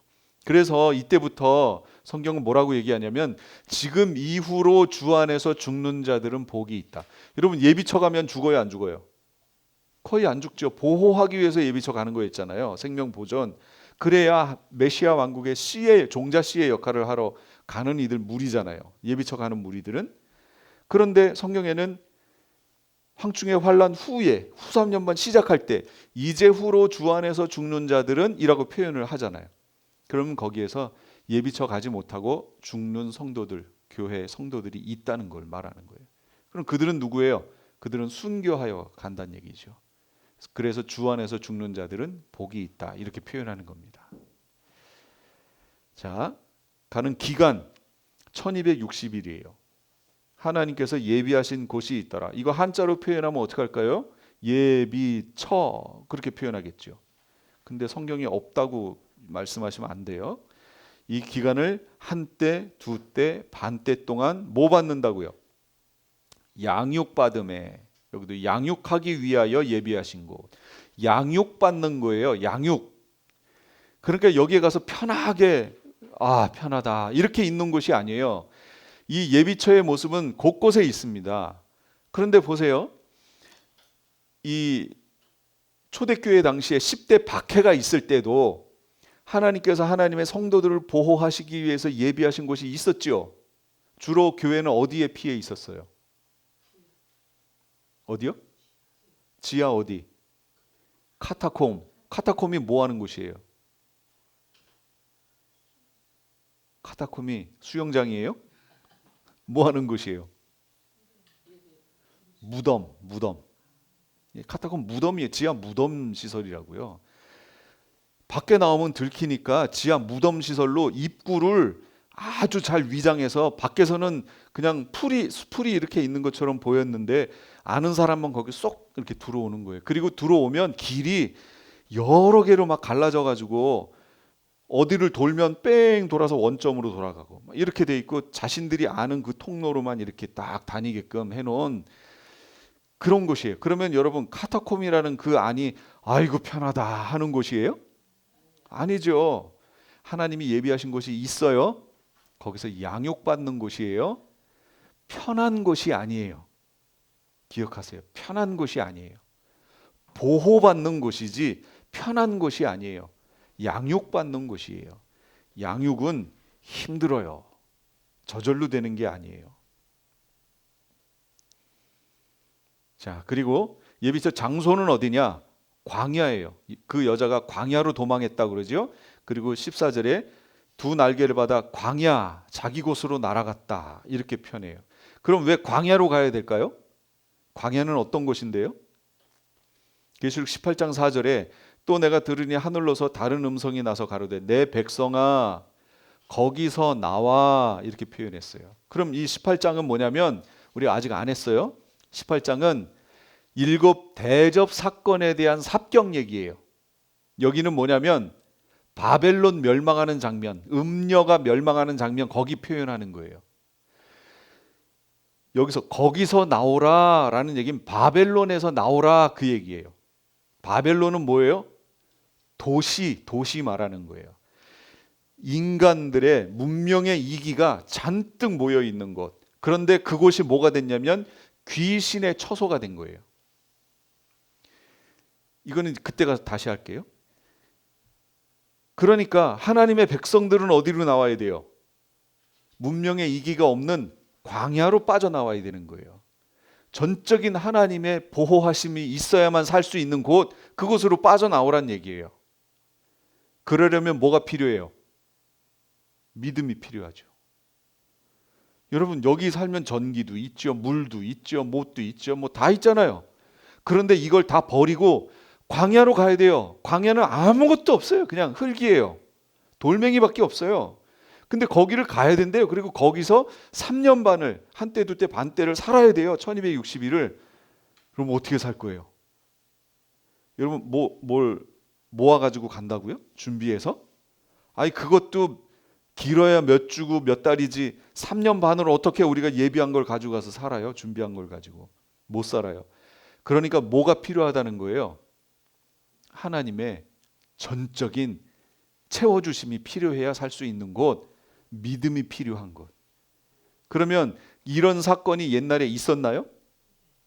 그래서 이때부터 성경은 뭐라고 얘기하냐면 지금 이후로 주 안에서 죽는 자들은 복이 있다. 여러분 예비처 가면 죽어요, 안 죽어요? 거의 안 죽죠. 보호하기 위해서 예비처 가는 거였잖아요. 생명보존. 그래야 메시아 왕국의 종자 씨의 역할을 하러 가는 이들 무리잖아요. 예비처 가는 무리들은. 그런데 성경에는 황충의 환란 후에 후 3년반 시작할 때 이제 후로 주 안에서 죽는 자들은 이라고 표현을 하잖아요. 그러면 거기에서 예비처 가지 못하고 죽는 성도들, 교회 성도들이 있다는 걸 말하는 거예요. 그럼 그들은 누구예요? 그들은 순교하여 간다는 얘기죠. 그래서 주 안에서 죽는 자들은 복이 있다. 이렇게 표현하는 겁니다. 자, 가는 기간 1260일이에요. 하나님께서 예비하신 곳이 있더라. 이거 한자로 표현하면 어떻게 할까요? 예비처 그렇게 표현하겠죠. 근데 성경에 없다고 말씀하시면 안 돼요. 이 기간을 한때, 두때, 반때 동안 뭐 받는다고요? 양육받음에. 여기도 양육하기 위하여 예비하신 곳. 양육받는 거예요. 양육. 그러니까 여기에 가서 편하게 편하다 이렇게 있는 곳이 아니에요. 이 예비처의 모습은 곳곳에 있습니다. 그런데 보세요. 이 초대교회 당시에 10대 박해가 있을 때도 하나님께서 하나님의 성도들을 보호하시기 위해서 예비하신 곳이 있었죠. 주로 교회는 어디에 피해 있었어요? 어디요? 지하 어디? 카타콤. 카타콤이 뭐 하는 곳이에요? 카타콤이 수영장이에요? 뭐 하는 곳이에요? 무덤. 카타콤 무덤이에요. 지하 무덤 시설이라고요. 밖에 나오면 들키니까 지하 무덤 시설로 입구를 아주 잘 위장해서 밖에서는 그냥 수풀이 이렇게 있는 것처럼 보였는데 아는 사람만 거기 쏙 이렇게 들어오는 거예요. 그리고 들어오면 길이 여러 개로 막 갈라져 가지고 어디를 돌면 뺑 돌아서 원점으로 돌아가고 이렇게 돼 있고 자신들이 아는 그 통로로만 이렇게 딱 다니게끔 해놓은 그런 곳이에요. 그러면 여러분 카타콤이라는 그 안이 아이고 편하다 하는 곳이에요? 아니죠. 하나님이 예비하신 곳이 있어요. 거기서 양육받는 곳이에요. 편한 곳이 아니에요. 기억하세요. 편한 곳이 아니에요. 보호받는 곳이지 편한 곳이 아니에요. 양육받는 곳이에요. 양육은 힘들어요. 저절로 되는 게 아니에요. 자, 그리고 예비처 장소는 어디냐? 광야예요. 그 여자가 광야로 도망했다 그러죠. 그리고 14절에 두 날개를 받아 광야 자기 곳으로 날아갔다 이렇게 표현해요. 그럼 왜 광야로 가야 될까요? 광야는 어떤 곳인데요? 계시록 18장 4절에 또 내가 들으니 하늘로서 다른 음성이 나서 가로되 내 백성아 거기서 나와 이렇게 표현했어요. 그럼 이 18장은 뭐냐면 우리 아직 안 했어요. 18장은 7 대접 사건에 대한 삽경 얘기예요. 여기는 뭐냐면 바벨론 멸망하는 장면, 음녀가 멸망하는 장면 거기 표현하는 거예요. 여기서 거기서 나오라 라는 얘기는 바벨론에서 나오라 그 얘기예요. 바벨론은 뭐예요? 도시 말하는 거예요. 인간들의 문명의 이기가 잔뜩 모여 있는 곳. 그런데 그곳이 뭐가 됐냐면 귀신의 처소가 된 거예요. 이거는 그때 가서 다시 할게요. 그러니까 하나님의 백성들은 어디로 나와야 돼요? 문명의 이기가 없는 광야로 빠져나와야 되는 거예요. 전적인 하나님의 보호하심이 있어야만 살 수 있는 곳, 그곳으로 빠져나오란 얘기예요. 그러려면 뭐가 필요해요? 믿음이 필요하죠. 여러분 여기 살면 전기도 있죠, 물도 있죠, 못도 있죠, 뭐 다 있잖아요. 그런데 이걸 다 버리고 광야로 가야 돼요. 광야는 아무것도 없어요. 그냥 흙이에요. 돌멩이밖에 없어요. 근데 거기를 가야 된대요. 그리고 거기서 3년 반을 한때 두때 반때를 살아야 돼요. 1260일을. 그럼 어떻게 살 거예요? 여러분 뭘 모아가지고 간다고요? 준비해서? 아니 그것도 길어야 몇 주고 몇 달이지 3년 반을 어떻게 우리가 예비한 걸 가지고 가서 살아요? 준비한 걸 가지고. 못 살아요. 그러니까 뭐가 필요하다는 거예요? 하나님의 전적인 채워주심이 필요해야 살 수 있는 곳, 믿음이 필요한 곳. 그러면 이런 사건이 옛날에 있었나요?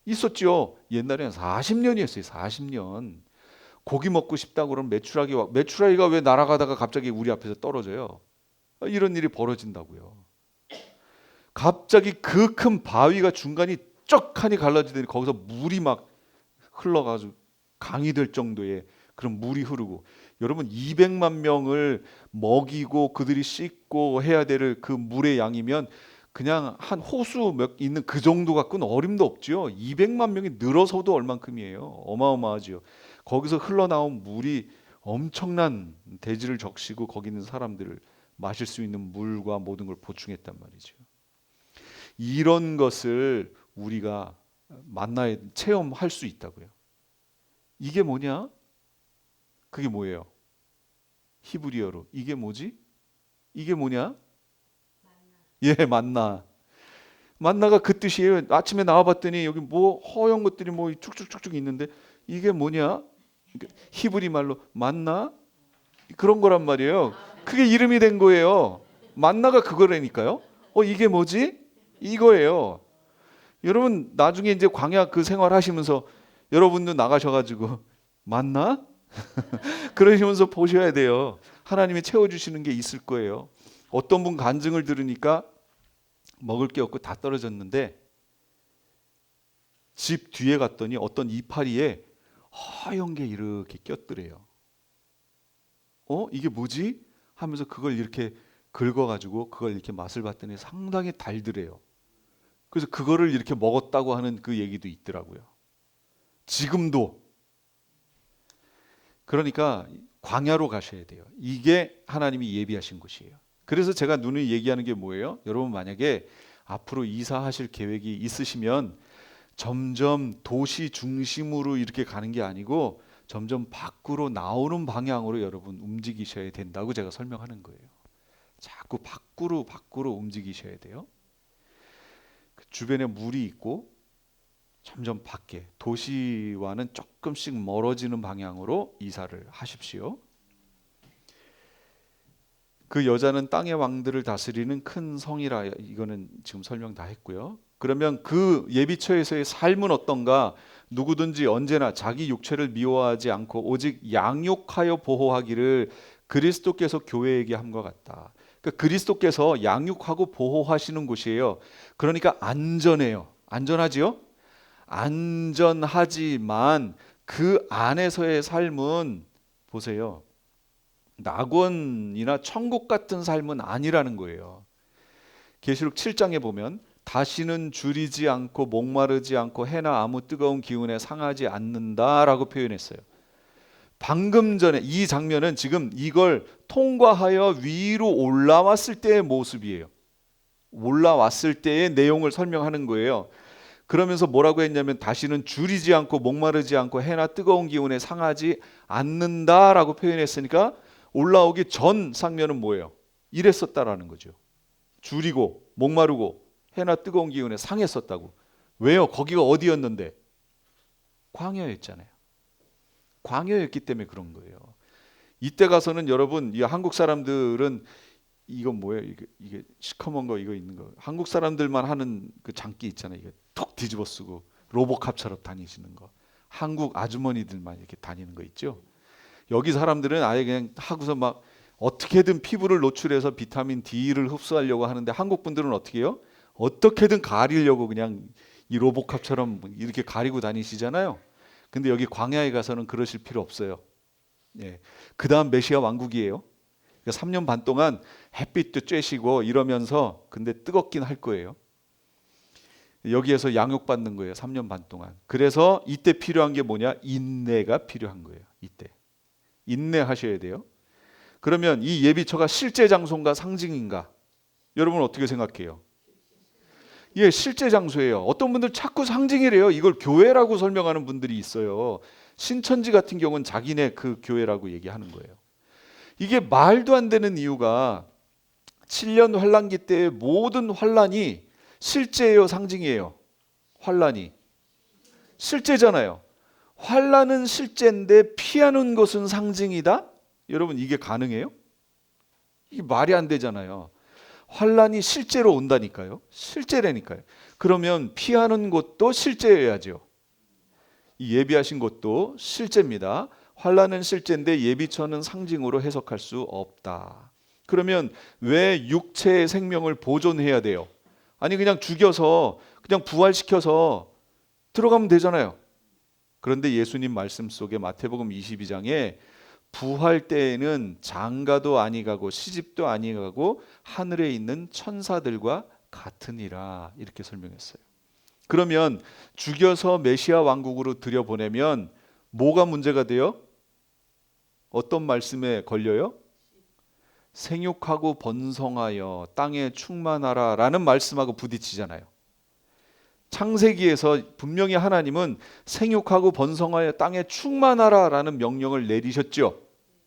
있었죠. 옛날에는 40년이었어요. 40년. 고기 먹고 싶다고 그러면 메추라기가 왜 날아가다가 갑자기 우리 앞에서 떨어져요? 이런 일이 벌어진다고요. 갑자기 그 큰 바위가 중간이 쩍하니 갈라지더니 거기서 물이 막 흘러가지고 강이 될 정도의 그런 물이 흐르고, 여러분 200만 명을 먹이고 그들이 씻고 해야 될 그 물의 양이면 그냥 한 호수 몇 있는 그 정도 갖고는 어림도 없지요. 200만 명이 늘어서도 얼만큼이에요. 어마어마하지요. 거기서 흘러나온 물이 엄청난 대지를 적시고 거기 있는 사람들을 마실 수 있는 물과 모든 걸 보충했단 말이죠. 이런 것을 우리가 만나에 체험할 수 있다고요. 이게 뭐냐? 그게 뭐예요? 히브리어로 이게 뭐지? 이게 뭐냐? 예, 만나. 만나가 그 뜻이에요. 아침에 나와봤더니 여기 뭐 허연 것들이 뭐 쭉쭉쭉쭉 있는데 이게 뭐냐? 히브리 말로 만나 그런 거란 말이에요. 그게 이름이 된 거예요. 만나가 그거라니까요. 이게 뭐지? 이거예요. 여러분 나중에 이제 광야 그 생활하시면서 여러분도 나가셔가지고 만나? 그러시면서 보셔야 돼요. 하나님이 채워주시는 게 있을 거예요. 어떤 분 간증을 들으니까 먹을 게 없고 다 떨어졌는데 집 뒤에 갔더니 어떤 이파리에 하얀 게 이렇게 꼈더래요. 이게 뭐지? 하면서 그걸 이렇게 긁어가지고 그걸 이렇게 맛을 봤더니 상당히 달더래요. 그래서 그거를 이렇게 먹었다고 하는 그 얘기도 있더라고요. 지금도. 그러니까 광야로 가셔야 돼요. 이게 하나님이 예비하신 곳이에요. 그래서 제가 누누이 얘기하는 게 뭐예요? 여러분 만약에 앞으로 이사하실 계획이 있으시면 점점 도시 중심으로 이렇게 가는 게 아니고 점점 밖으로 나오는 방향으로 여러분 움직이셔야 된다고 제가 설명하는 거예요. 자꾸 밖으로 움직이셔야 돼요. 그 주변에 물이 있고 점점 밖에 도시와는 조금씩 멀어지는 방향으로 이사를 하십시오. 그 여자는 땅의 왕들을 다스리는 큰 성이라 이거는 지금 설명 다 했고요. 그러면 그 예비처에서의 삶은 어떤가? 누구든지 언제나 자기 육체를 미워하지 않고 오직 양육하여 보호하기를 그리스도께서 교회에게 함과 같다. 그러니까 그리스도께서 양육하고 보호하시는 곳이에요. 그러니까 안전해요. 안전하지요? 안전하지만 그 안에서의 삶은 보세요. 낙원이나 천국 같은 삶은 아니라는 거예요. 계시록 7장에 보면 다시는 줄이지 않고 목마르지 않고 해나 아무 뜨거운 기운에 상하지 않는다라고 표현했어요. 방금 전에 이 장면은 지금 이걸 통과하여 위로 올라왔을 때의 모습이에요. 올라왔을 때의 내용을 설명하는 거예요. 그러면서 뭐라고 했냐면 다시는 줄이지 않고 목마르지 않고 해나 뜨거운 기운에 상하지 않는다라고 표현했으니까 올라오기 전 상면은 뭐예요? 이랬었다라는 거죠. 줄이고 목마르고 해나 뜨거운 기운에 상했었다고. 왜요? 거기가 어디였는데? 광야였잖아요. 광야였기 때문에 그런 거예요. 이때 가서는 여러분 이 한국 사람들은 이건 뭐예요? 이게 시커먼 거 이거 있는 거. 한국 사람들만 하는 그 장기 있잖아요. 이게 툭 뒤집어 쓰고 로보캅처럼 다니시는 거. 한국 아주머니들만 이렇게 다니는 거 있죠. 여기 사람들은 아예 그냥 하고서 막 어떻게든 피부를 노출해서 비타민 D를 흡수하려고 하는데 한국 분들은 어떻게 해요? 어떻게든 가리려고 그냥 이 로보캅처럼 이렇게 가리고 다니시잖아요. 근데 여기 광야에 가서는 그러실 필요 없어요. 예. 그 다음 메시아 왕국이에요. 그러니까 3년 반 동안 햇빛도 쬐시고 이러면서 근데 뜨겁긴 할 거예요. 여기에서 양육받는 거예요. 3년 반 동안. 그래서 이때 필요한 게 뭐냐? 인내가 필요한 거예요. 이때. 인내하셔야 돼요. 그러면 이 예비처가 실제 장소인가 상징인가? 여러분 어떻게 생각해요? 예, 실제 장소예요. 어떤 분들 자꾸 상징이래요. 이걸 교회라고 설명하는 분들이 있어요. 신천지 같은 경우는 자기네 그 교회라고 얘기하는 거예요. 이게 말도 안 되는 이유가 7년 환란기 때의 모든 환란이 실제예요, 상징이에요? 환란이 실제잖아요. 환란은 실제인데 피하는 것은 상징이다? 여러분 이게 가능해요? 이게 말이 안 되잖아요. 환란이 실제로 온다니까요. 실제라니까요. 그러면 피하는 것도 실제여야죠. 이 예비하신 것도 실제입니다. 환란은 실제인데 예비처는 상징으로 해석할 수 없다. 그러면 왜 육체의 생명을 보존해야 돼요? 아니 그냥 죽여서 그냥 부활시켜서 들어가면 되잖아요. 그런데 예수님 말씀 속에 마태복음 22장에 부활 때에는 장가도 아니 가고 시집도 아니 가고 하늘에 있는 천사들과 같으니라 이렇게 설명했어요. 그러면 죽여서 메시아 왕국으로 들여보내면 뭐가 문제가 돼요? 어떤 말씀에 걸려요? 생육하고 번성하여 땅에 충만하라 라는 말씀하고 부딪히잖아요. 창세기에서 분명히 하나님은 생육하고 번성하여 땅에 충만하라 라는 명령을 내리셨죠,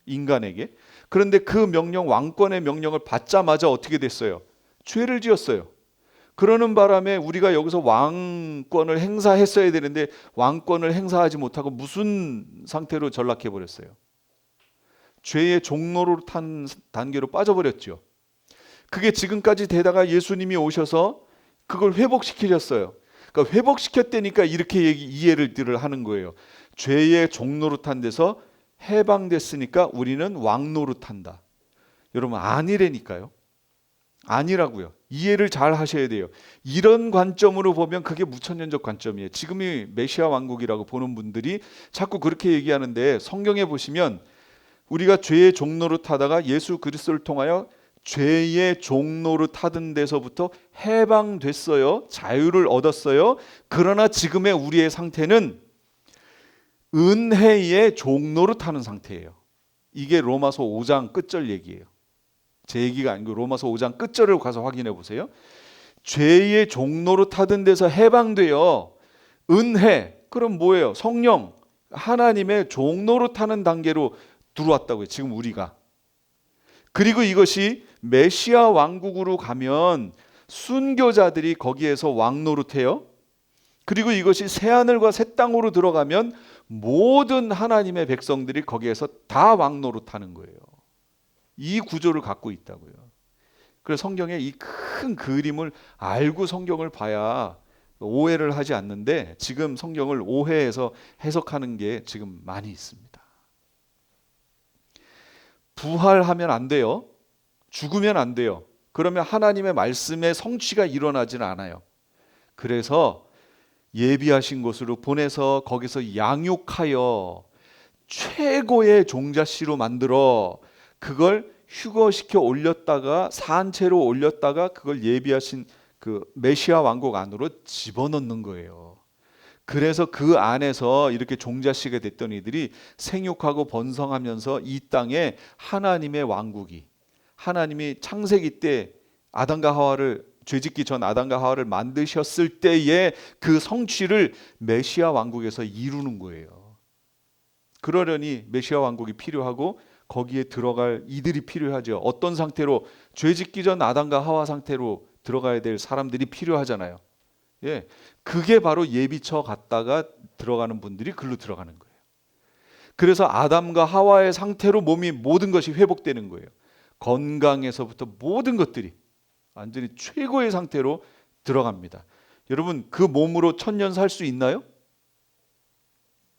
인간에게. 그런데 그 명령, 왕권의 명령을 받자마자 어떻게 됐어요? 죄를 지었어요. 그러는 바람에 우리가 여기서 왕권을 행사했어야 되는데 왕권을 행사하지 못하고 무슨 상태로 전락해 버렸어요? 죄의 종로로 탄 단계로 빠져버렸죠. 그게 지금까지 되다가 예수님이 오셔서 그걸 회복시키셨어요. 그러니까 회복시켰다니까 이렇게 이해를 하는 거예요. 죄의 종노릇한 데서 해방됐으니까 우리는 왕노릇한다. 여러분, 아니라니까요. 아니라고요. 이해를 잘 하셔야 돼요. 이런 관점으로 보면 그게 무천년적 관점이에요. 지금이 메시아 왕국이라고 보는 분들이 자꾸 그렇게 얘기하는데, 성경에 보시면 우리가 죄의 종노릇 하다가 예수 그리스도를 통하여 죄의 종노릇 하던 데서부터 해방됐어요. 자유를 얻었어요. 그러나 지금의 우리의 상태는 은혜의 종노릇 하는 상태예요. 이게 로마서 5장 끝절 얘기예요. 제 얘기가 아니고 로마서 5장 끝절을 가서 확인해 보세요. 죄의 종노릇 하던 데서 해방되어 은혜, 그럼 뭐예요? 성령, 하나님의 종노릇 하는 단계로 들어왔다고요. 지금 우리가. 그리고 이것이 메시아 왕국으로 가면 순교자들이 거기에서 왕노릇해요. 그리고 이것이 새하늘과 새 땅으로 들어가면 모든 하나님의 백성들이 거기에서 다 왕노릇하는 거예요. 이 구조를 갖고 있다고요. 그래서 성경의 이 큰 그림을 알고 성경을 봐야 오해를 하지 않는데, 지금 성경을 오해해서 해석하는 게 지금 많이 있습니다. 부활하면 안 돼요. 죽으면 안 돼요. 그러면 하나님의 말씀의 성취가 일어나지는 않아요. 그래서 예비하신 곳으로 보내서 거기서 양육하여 최고의 종자씨로 만들어 그걸 휴거시켜 올렸다가 산채로 올렸다가 그걸 예비하신 그 메시아 왕국 안으로 집어넣는 거예요. 그래서 그 안에서 이렇게 종자씨가 됐던 이들이 생육하고 번성하면서 이 땅에 하나님의 왕국이, 하나님이 창세기 때 아담과 하와를, 죄짓기 전 아담과 하와를 만드셨을 때의 그 성취를 메시아 왕국에서 이루는 거예요. 그러려니 메시아 왕국이 필요하고 거기에 들어갈 이들이 필요하죠. 어떤 상태로? 죄짓기 전 아담과 하와 상태로 들어가야 될 사람들이 필요하잖아요. 예, 그게 바로 예비처 갔다가 들어가는 분들이 글로 들어가는 거예요. 그래서 아담과 하와의 상태로 몸이 모든 것이 회복되는 거예요. 건강에서부터 모든 것들이 완전히 최고의 상태로 들어갑니다. 여러분, 그 몸으로 1000년 살 수 있나요?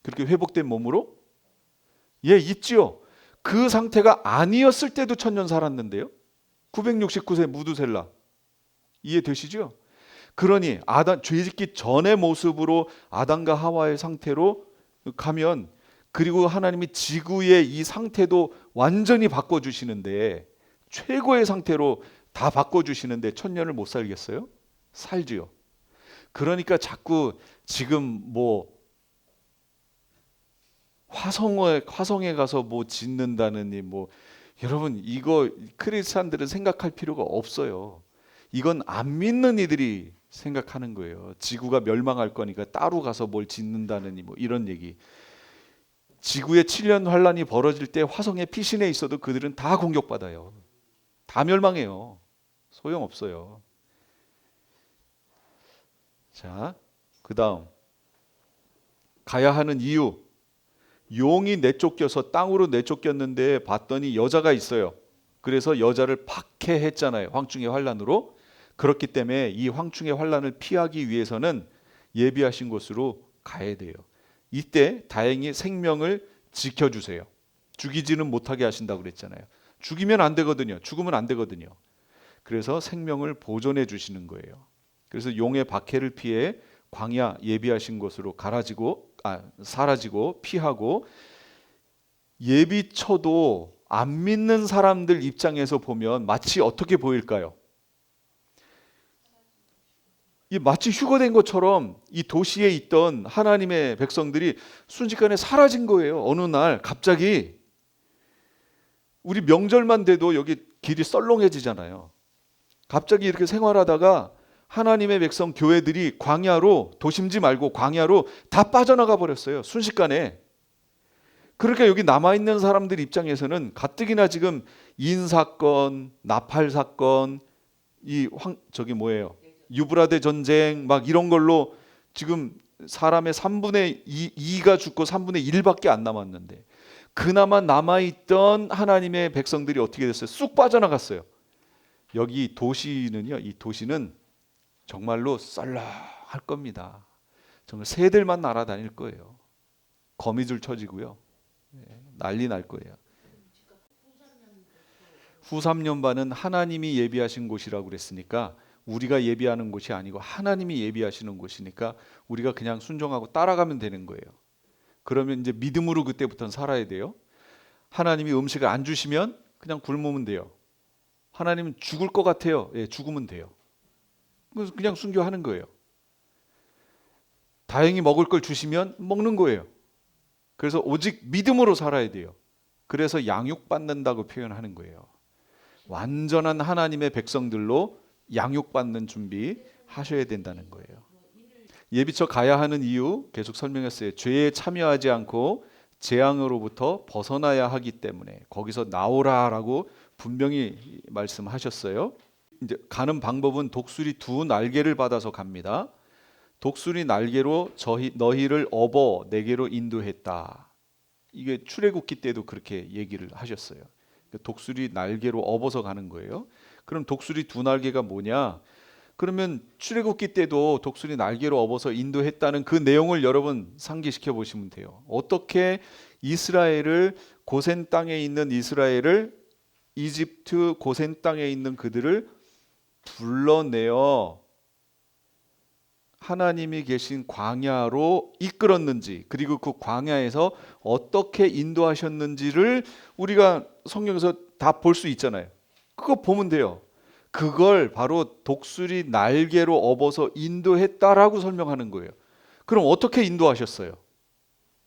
그렇게 회복된 몸으로? 예, 있지요. 그 상태가 아니었을 때도 1000년 살았는데요. 969세 무두셀라. 이해되시죠? 그러니 죄짓기 전의 모습으로 아담과 하와의 상태로 가면, 그리고 하나님이 지구의 이 상태도 완전히 바꿔주시는데, 최고의 상태로 다 바꿔주시는데 1000년을 못 살겠어요? 살지요. 그러니까 자꾸 지금 뭐 화성에 가서 뭐 짓는다느니 뭐, 여러분 이거 크리스찬들은 생각할 필요가 없어요. 이건 안 믿는 이들이 생각하는 거예요. 지구가 멸망할 거니까 따로 가서 뭘 짓는다느니 뭐 이런 얘기. 지구에 7년 환란이 벌어질 때 화성에 피신해 있어도 그들은 다 공격받아요. 다 멸망해요. 소용없어요. 자, 그 다음 가야 하는 이유. 용이 내쫓겨서 땅으로 내쫓겼는데 봤더니 여자가 있어요. 그래서 여자를 박해했잖아요. 황충의 환란으로. 그렇기 때문에 이 황충의 환란을 피하기 위해서는 예비하신 곳으로 가야 돼요. 이때 다행히 생명을 지켜주세요. 죽이지는 못하게 하신다고 그랬잖아요. 죽이면 안 되거든요. 죽으면 안 되거든요. 그래서 생명을 보존해 주시는 거예요. 그래서 용의 박해를 피해 광야 예비하신 곳으로 사라지고 피하고, 예비처도 안 믿는 사람들 입장에서 보면 마치 어떻게 보일까요? 이 마치 휴거된 것처럼 이 도시에 있던 하나님의 백성들이 순식간에 사라진 거예요. 어느 날 갑자기 우리 명절만 돼도 여기 길이 썰렁해지잖아요. 갑자기 이렇게 생활하다가 하나님의 백성 교회들이 광야로, 도심지 말고 광야로 다 빠져나가 버렸어요. 순식간에. 그러니까 여기 남아있는 사람들 입장에서는 가뜩이나 지금 인사건, 나팔 사건, 저기 뭐예요? 유브라데 전쟁 막 이런 걸로 지금 사람의 3분의 2가 죽고 3분의 1밖에 안 남았는데 그나마 남아있던 하나님의 백성들이 어떻게 됐어요? 쑥 빠져나갔어요. 여기 도시는요, 이 도시는 정말로 썰렁할 겁니다. 정말 새들만 날아다닐 거예요. 거미줄 쳐지고요. 난리 날 거예요. 후3년반은 하나님이 예비하신 곳이라고 그랬으니까 우리가 예비하는 곳이 아니고 하나님이 예비하시는 곳이니까 우리가 그냥 순종하고 따라가면 되는 거예요. 그러면 이제 믿음으로 그때부터는 살아야 돼요. 하나님이 음식을 안 주시면 그냥 굶으면 돼요. 하나님은 죽을 것 같아요. 예, 죽으면 돼요. 그래서 그냥 순교하는 거예요. 다행히 먹을 걸 주시면 먹는 거예요. 그래서 오직 믿음으로 살아야 돼요. 그래서 양육받는다고 표현하는 거예요. 완전한 하나님의 백성들로 양육받는 준비 하셔야 된다는 거예요. 예비처 가야 하는 이유 계속 설명했어요. 죄에 참여하지 않고 재앙으로부터 벗어나야 하기 때문에 거기서 나오라라고 분명히 말씀하셨어요. 이제 가는 방법은 독수리 2날개를 받아서 갑니다. 독수리 날개로 너희를 업어 내게로 인도했다. 이게 출애굽기 때도 그렇게 얘기를 하셨어요. 독수리 날개로 업어서 가는 거예요. 그럼 독수리 2날개가 뭐냐? 그러면 출애굽기 때도 독수리 날개로 업어서 인도했다는 그 내용을 여러분 상기시켜 보시면 돼요. 어떻게 이스라엘을 고센 땅에 있는 이스라엘을 이집트 고센 땅에 있는 그들을 불러내어 하나님이 계신 광야로 이끌었는지 그리고 그 광야에서 어떻게 인도하셨는지를 우리가 성경에서 다 볼 수 있잖아요. 그거 보면 돼요. 그걸 바로 독수리 날개로 업어서 인도했다라고 설명하는 거예요. 그럼 어떻게 인도하셨어요?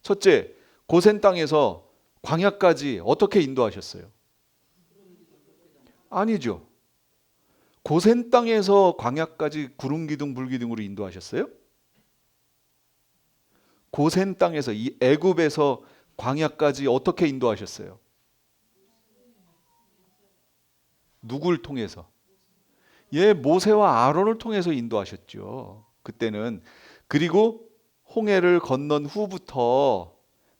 첫째, 고센 땅에서 광야까지 어떻게 인도하셨어요? 아니죠. 고센 땅에서 광야까지 구름 기둥 불 기둥으로 인도하셨어요? 고센 땅에서 이 애굽에서 광야까지 어떻게 인도하셨어요? 누굴 통해서? 예, 모세와 아론을 통해서 인도하셨죠. 그때는. 그리고 홍해를 건넌 후부터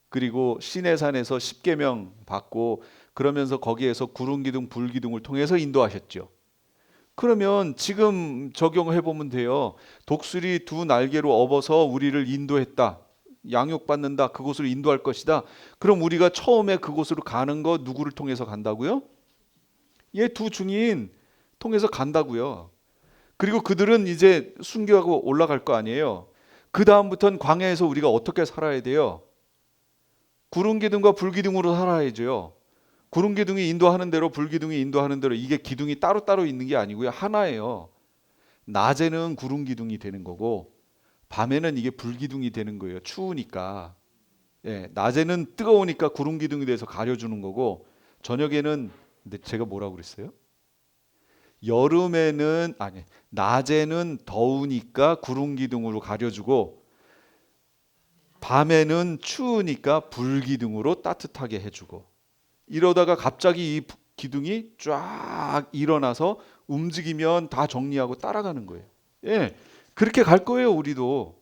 그리고 시내산에서 십계명 받고 그러면서 거기에서 구름 기둥 불 기둥을 통해서 인도하셨죠. 그러면 지금 적용해 보면 돼요. 독수리 2날개로 업어서 우리를 인도했다. 양육받는다. 그곳으로 인도할 것이다. 그럼 우리가 처음에 그곳으로 가는 거 누구를 통해서 간다고요? 예, 2증인 통해서 간다고요. 그리고 그들은 이제 순교하고 올라갈 거 아니에요. 그 다음부터는 광야에서 우리가 어떻게 살아야 돼요? 구름 기둥과 불 기둥으로 살아야죠. 구름 기둥이 인도하는 대로 불 기둥이 인도하는 대로 이게 기둥이 따로따로 있는 게 아니고요. 하나예요. 낮에는 구름 기둥이 되는 거고 밤에는 이게 불 기둥이 되는 거예요. 추우니까. 예, 낮에는 뜨거우니까 구름 기둥이 돼서 가려주는 거고 저녁에는 근데 제가 뭐라고 그랬어요? 여름에는 아니 낮에는 더우니까 구름 기둥으로 가려주고 밤에는 추우니까 불 기둥으로 따뜻하게 해주고 이러다가 갑자기 이 기둥이 쫙 일어나서 움직이면 다 정리하고 따라가는 거예요. 예, 그렇게 갈 거예요, 우리도.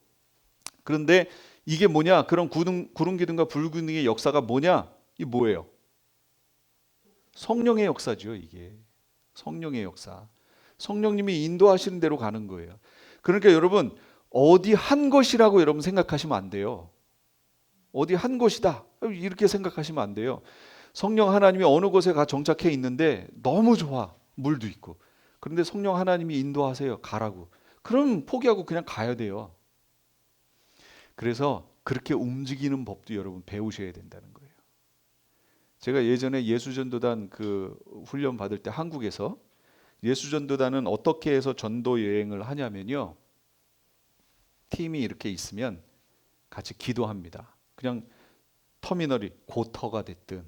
그런데 이게 뭐냐? 그런 구름 기둥과 불 기둥의 역사가 뭐냐? 이 뭐예요? 성령의 역사죠, 이게. 성령의 역사. 성령님이 인도하시는 대로 가는 거예요. 그러니까 여러분 어디 한 것이라고 여러분 생각하시면 안 돼요. 어디 한 곳이다 이렇게 생각하시면 안 돼요. 성령 하나님이 어느 곳에 가 정착해 있는데 너무 좋아. 물도 있고. 그런데 성령 하나님이 인도하세요. 가라고. 그럼 포기하고 그냥 가야 돼요. 그래서 그렇게 움직이는 법도 여러분 배우셔야 된다는 거예요. 제가 예전에 예수전도단 그 훈련 받을 때 한국에서 예수전도단은 어떻게 해서 전도 여행을 하냐면요. 팀이 이렇게 있으면 같이 기도합니다. 그냥 터미널이 고터가 됐든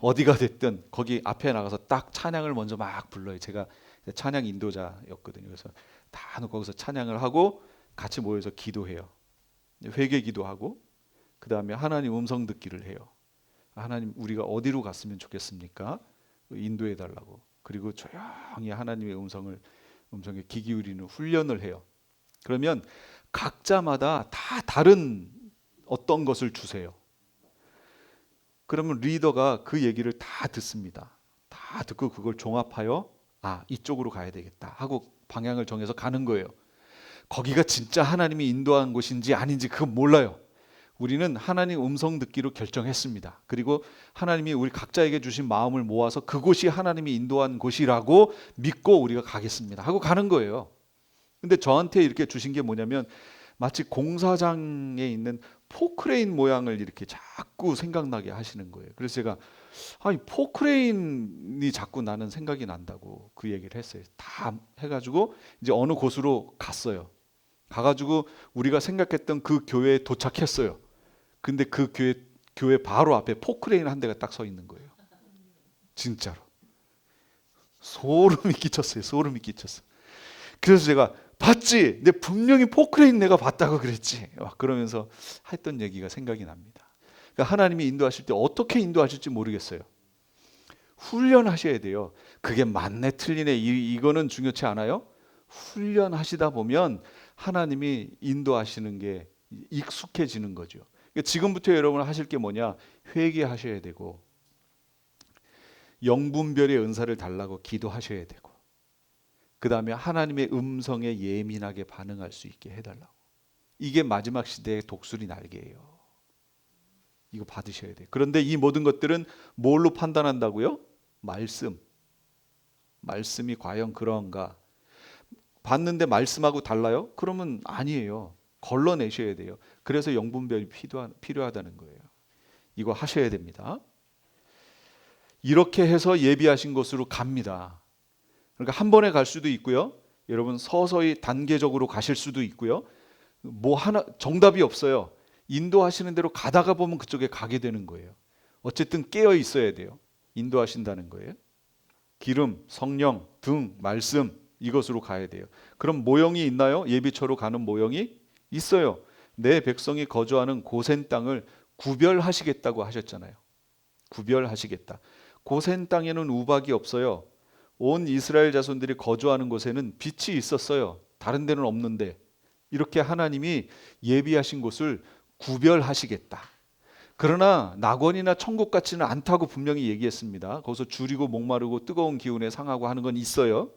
어디가 됐든 거기 앞에 나가서 딱 찬양을 먼저 막 불러요. 제가 찬양 인도자였거든요. 그래서 다 거기서 찬양을 하고 같이 모여서 기도해요. 회개 기도하고 그 다음에 하나님 음성 듣기를 해요. 하나님 우리가 어디로 갔으면 좋겠습니까? 인도해 달라고. 그리고 조용히 하나님의 음성에 귀 기울이는 훈련을 해요. 그러면 각자마다 다 다른 어떤 것을 주세요. 그러면 리더가 그 얘기를 다 듣습니다. 다 듣고 그걸 종합하여 이쪽으로 가야 되겠다 하고 방향을 정해서 가는 거예요. 거기가 진짜 하나님이 인도한 곳인지 아닌지 그건 몰라요. 우리는 하나님 음성 듣기로 결정했습니다. 그리고 하나님이 우리 각자에게 주신 마음을 모아서 그곳이 하나님이 인도한 곳이라고 믿고 우리가 가겠습니다 하고 가는 거예요. 근데 저한테 이렇게 주신 게 뭐냐면 마치 공사장에 있는 포크레인 모양을 이렇게 자꾸 생각나게 하시는 거예요. 그래서 제가 이 포크레인이 자꾸 나는 생각이 난다고 그 얘기를 했어요. 다 해가지고 이제 어느 곳으로 갔어요. 가가지고 우리가 생각했던 그 교회에 도착했어요. 근데 그 교회 바로 앞에 포크레인 한 대가 딱 서 있는 거예요. 진짜로. 소름이 끼쳤어요. 소름이 끼쳤어. 그래서 제가 봤지? 내 분명히 포크레인 내가 봤다고 그랬지. 막 그러면서 했던 얘기가 생각이 납니다. 그러니까 하나님이 인도하실 때 어떻게 인도하실지 모르겠어요. 훈련하셔야 돼요. 그게 맞네 틀리네 이거는 중요치 않아요. 훈련하시다 보면 하나님이 인도하시는 게 익숙해지는 거죠. 그러니까 지금부터 여러분 하실 게 뭐냐? 회개하셔야 되고 영분별의 은사를 달라고 기도하셔야 되고 그 다음에 하나님의 음성에 예민하게 반응할 수 있게 해달라고. 이게 마지막 시대의 독수리 날개예요. 이거 받으셔야 돼요. 그런데 이 모든 것들은 뭘로 판단한다고요? 말씀이 과연 그런가? 봤는데 말씀하고 달라요? 그러면 아니에요. 걸러내셔야 돼요. 그래서 영분별이 필요하다는 거예요. 이거 하셔야 됩니다. 이렇게 해서 예비하신 곳으로 갑니다. 그러니까 한 번에 갈 수도 있고요. 여러분 서서히 단계적으로 가실 수도 있고요. 뭐 하나 정답이 없어요. 인도하시는 대로 가다가 보면 그쪽에 가게 되는 거예요. 어쨌든 깨어 있어야 돼요. 인도하신다는 거예요. 기름, 성령, 등, 말씀 이것으로 가야 돼요. 그럼 모형이 있나요? 예비처로 가는 모형이 있어요. 내 백성이 거주하는 고센 땅을 구별하시겠다고 하셨잖아요. 구별하시겠다. 고센 땅에는 우박이 없어요. 온 이스라엘 자손들이 거주하는 곳에는 빛이 있었어요. 다른 데는 없는데 이렇게 하나님이 예비하신 곳을 구별하시겠다. 그러나 낙원이나 천국 같지는 않다고 분명히 얘기했습니다. 거기서 줄이고 목마르고 뜨거운 기운에 상하고 하는 건 있어요.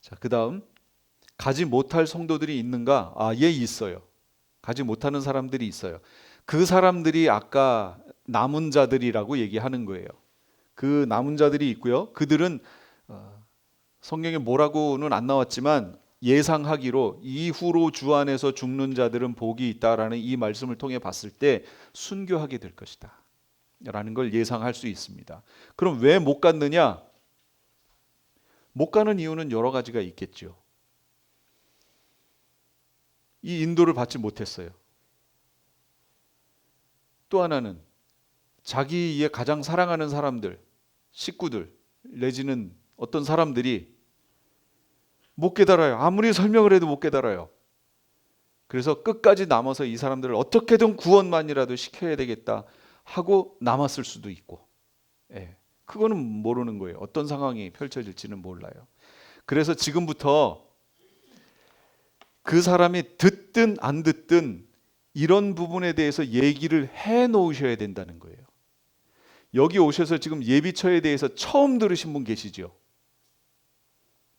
자, 그다음 가지 못할 성도들이 있는가? 예, 있어요. 가지 못하는 사람들이 있어요. 그 사람들이 아까 남은 자들이라고 얘기하는 거예요. 그 남은 자들이 있고요. 그들은 성경에 뭐라고는 안 나왔지만 예상하기로 이후로 주 안에서 죽는 자들은 복이 있다라는 이 말씀을 통해 봤을 때 순교하게 될 것이다 라는 걸 예상할 수 있습니다. 그럼 왜 못 갔느냐? 못 가는 이유는 여러 가지가 있겠죠. 이 인도를 받지 못했어요. 또 하나는 자기의 가장 사랑하는 사람들, 식구들 내지는 어떤 사람들이 못 깨달아요. 아무리 설명을 해도 못 깨달아요. 그래서 끝까지 남아서 이 사람들을 어떻게든 구원만이라도 시켜야 되겠다 하고 남았을 수도 있고, 그거는 모르는 거예요. 어떤 상황이 펼쳐질지는 몰라요. 그래서 지금부터 그 사람이 듣든 안 듣든 이런 부분에 대해서 얘기를 해 놓으셔야 된다는 거예요. 여기 오셔서 지금 예비처에 대해서 처음 들으신 분 계시죠?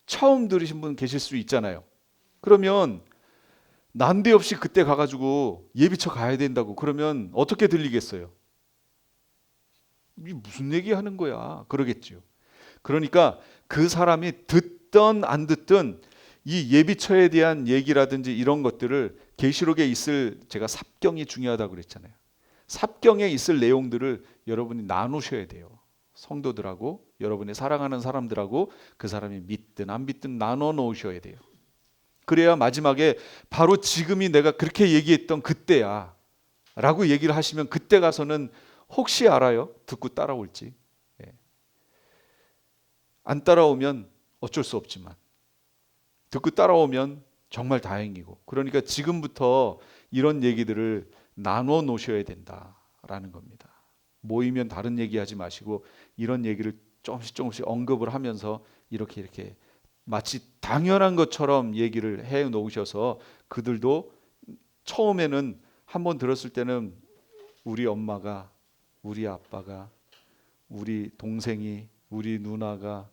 처음 들으신 분 계실 수 있잖아요. 그러면 난데없이 그때 가가지고 예비처 가야 된다고 그러면 어떻게 들리겠어요? 이 무슨 얘기 하는 거야? 그러겠죠. 그러니까 그 사람이 듣든 안 듣든 이 예비처에 대한 얘기라든지 이런 것들을 계시록에 있을 제가 삽경이 중요하다고 그랬잖아요. 삽경에 있을 내용들을 여러분이 나누셔야 돼요. 성도들하고 여러분의 사랑하는 사람들하고 그 사람이 믿든 안 믿든 나눠 놓으셔야 돼요. 그래야 마지막에 바로 지금이 내가 그렇게 얘기했던 그때야 라고 얘기를 하시면 그때 가서는 혹시 알아요? 듣고 따라올지. 예. 안 따라오면 어쩔 수 없지만 듣고 따라오면 정말 다행이고, 그러니까 지금부터 이런 얘기들을 나눠 놓으셔야 된다라는 겁니다. 모이면 다른 얘기하지 마시고 이런 얘기를 조금씩 조금씩 언급을 하면서 이렇게 마치 당연한 것처럼 얘기를 해 놓으셔서 그들도 처음에는 한번 들었을 때는 우리 엄마가, 우리 아빠가, 우리 동생이, 우리 누나가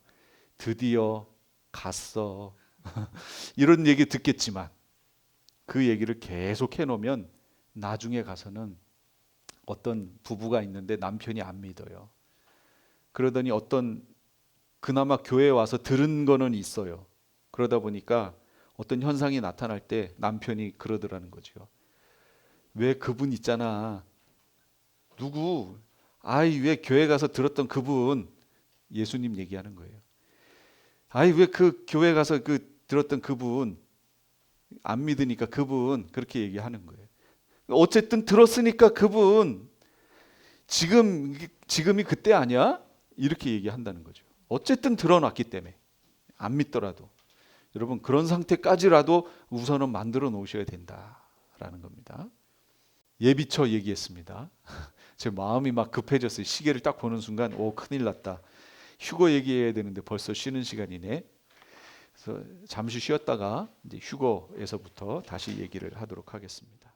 드디어 갔어 이런 얘기 듣겠지만 그 얘기를 계속 해놓으면 나중에 가서는 어떤 부부가 있는데 남편이 안 믿어요. 그러더니 어떤 그나마 교회에 와서 들은 거는 있어요. 그러다 보니까 어떤 현상이 나타날 때 남편이 그러더라는 거죠. 왜 그분 있잖아. 누구? 아이 왜 교회 가서 들었던 그분, 예수님 얘기하는 거예요. 아이 왜 그 교회 가서 그 들었던 그분 안 믿으니까 그분 그렇게 얘기하는 거예요. 어쨌든 들었으니까 그분 지금이 그때 아니야? 이렇게 얘기한다는 거죠. 어쨌든 드러났기 때문에 안 믿더라도 여러분 그런 상태까지라도 우선은 만들어 놓으셔야 된다라는 겁니다. 예비처 얘기했습니다. 제 마음이 막 급해졌어요. 시계를 딱 보는 순간 오 큰일 났다. 휴거 얘기해야 되는데 벌써 쉬는 시간이네. 그래서 잠시 쉬었다가 이제 휴거에서부터 다시 얘기를 하도록 하겠습니다.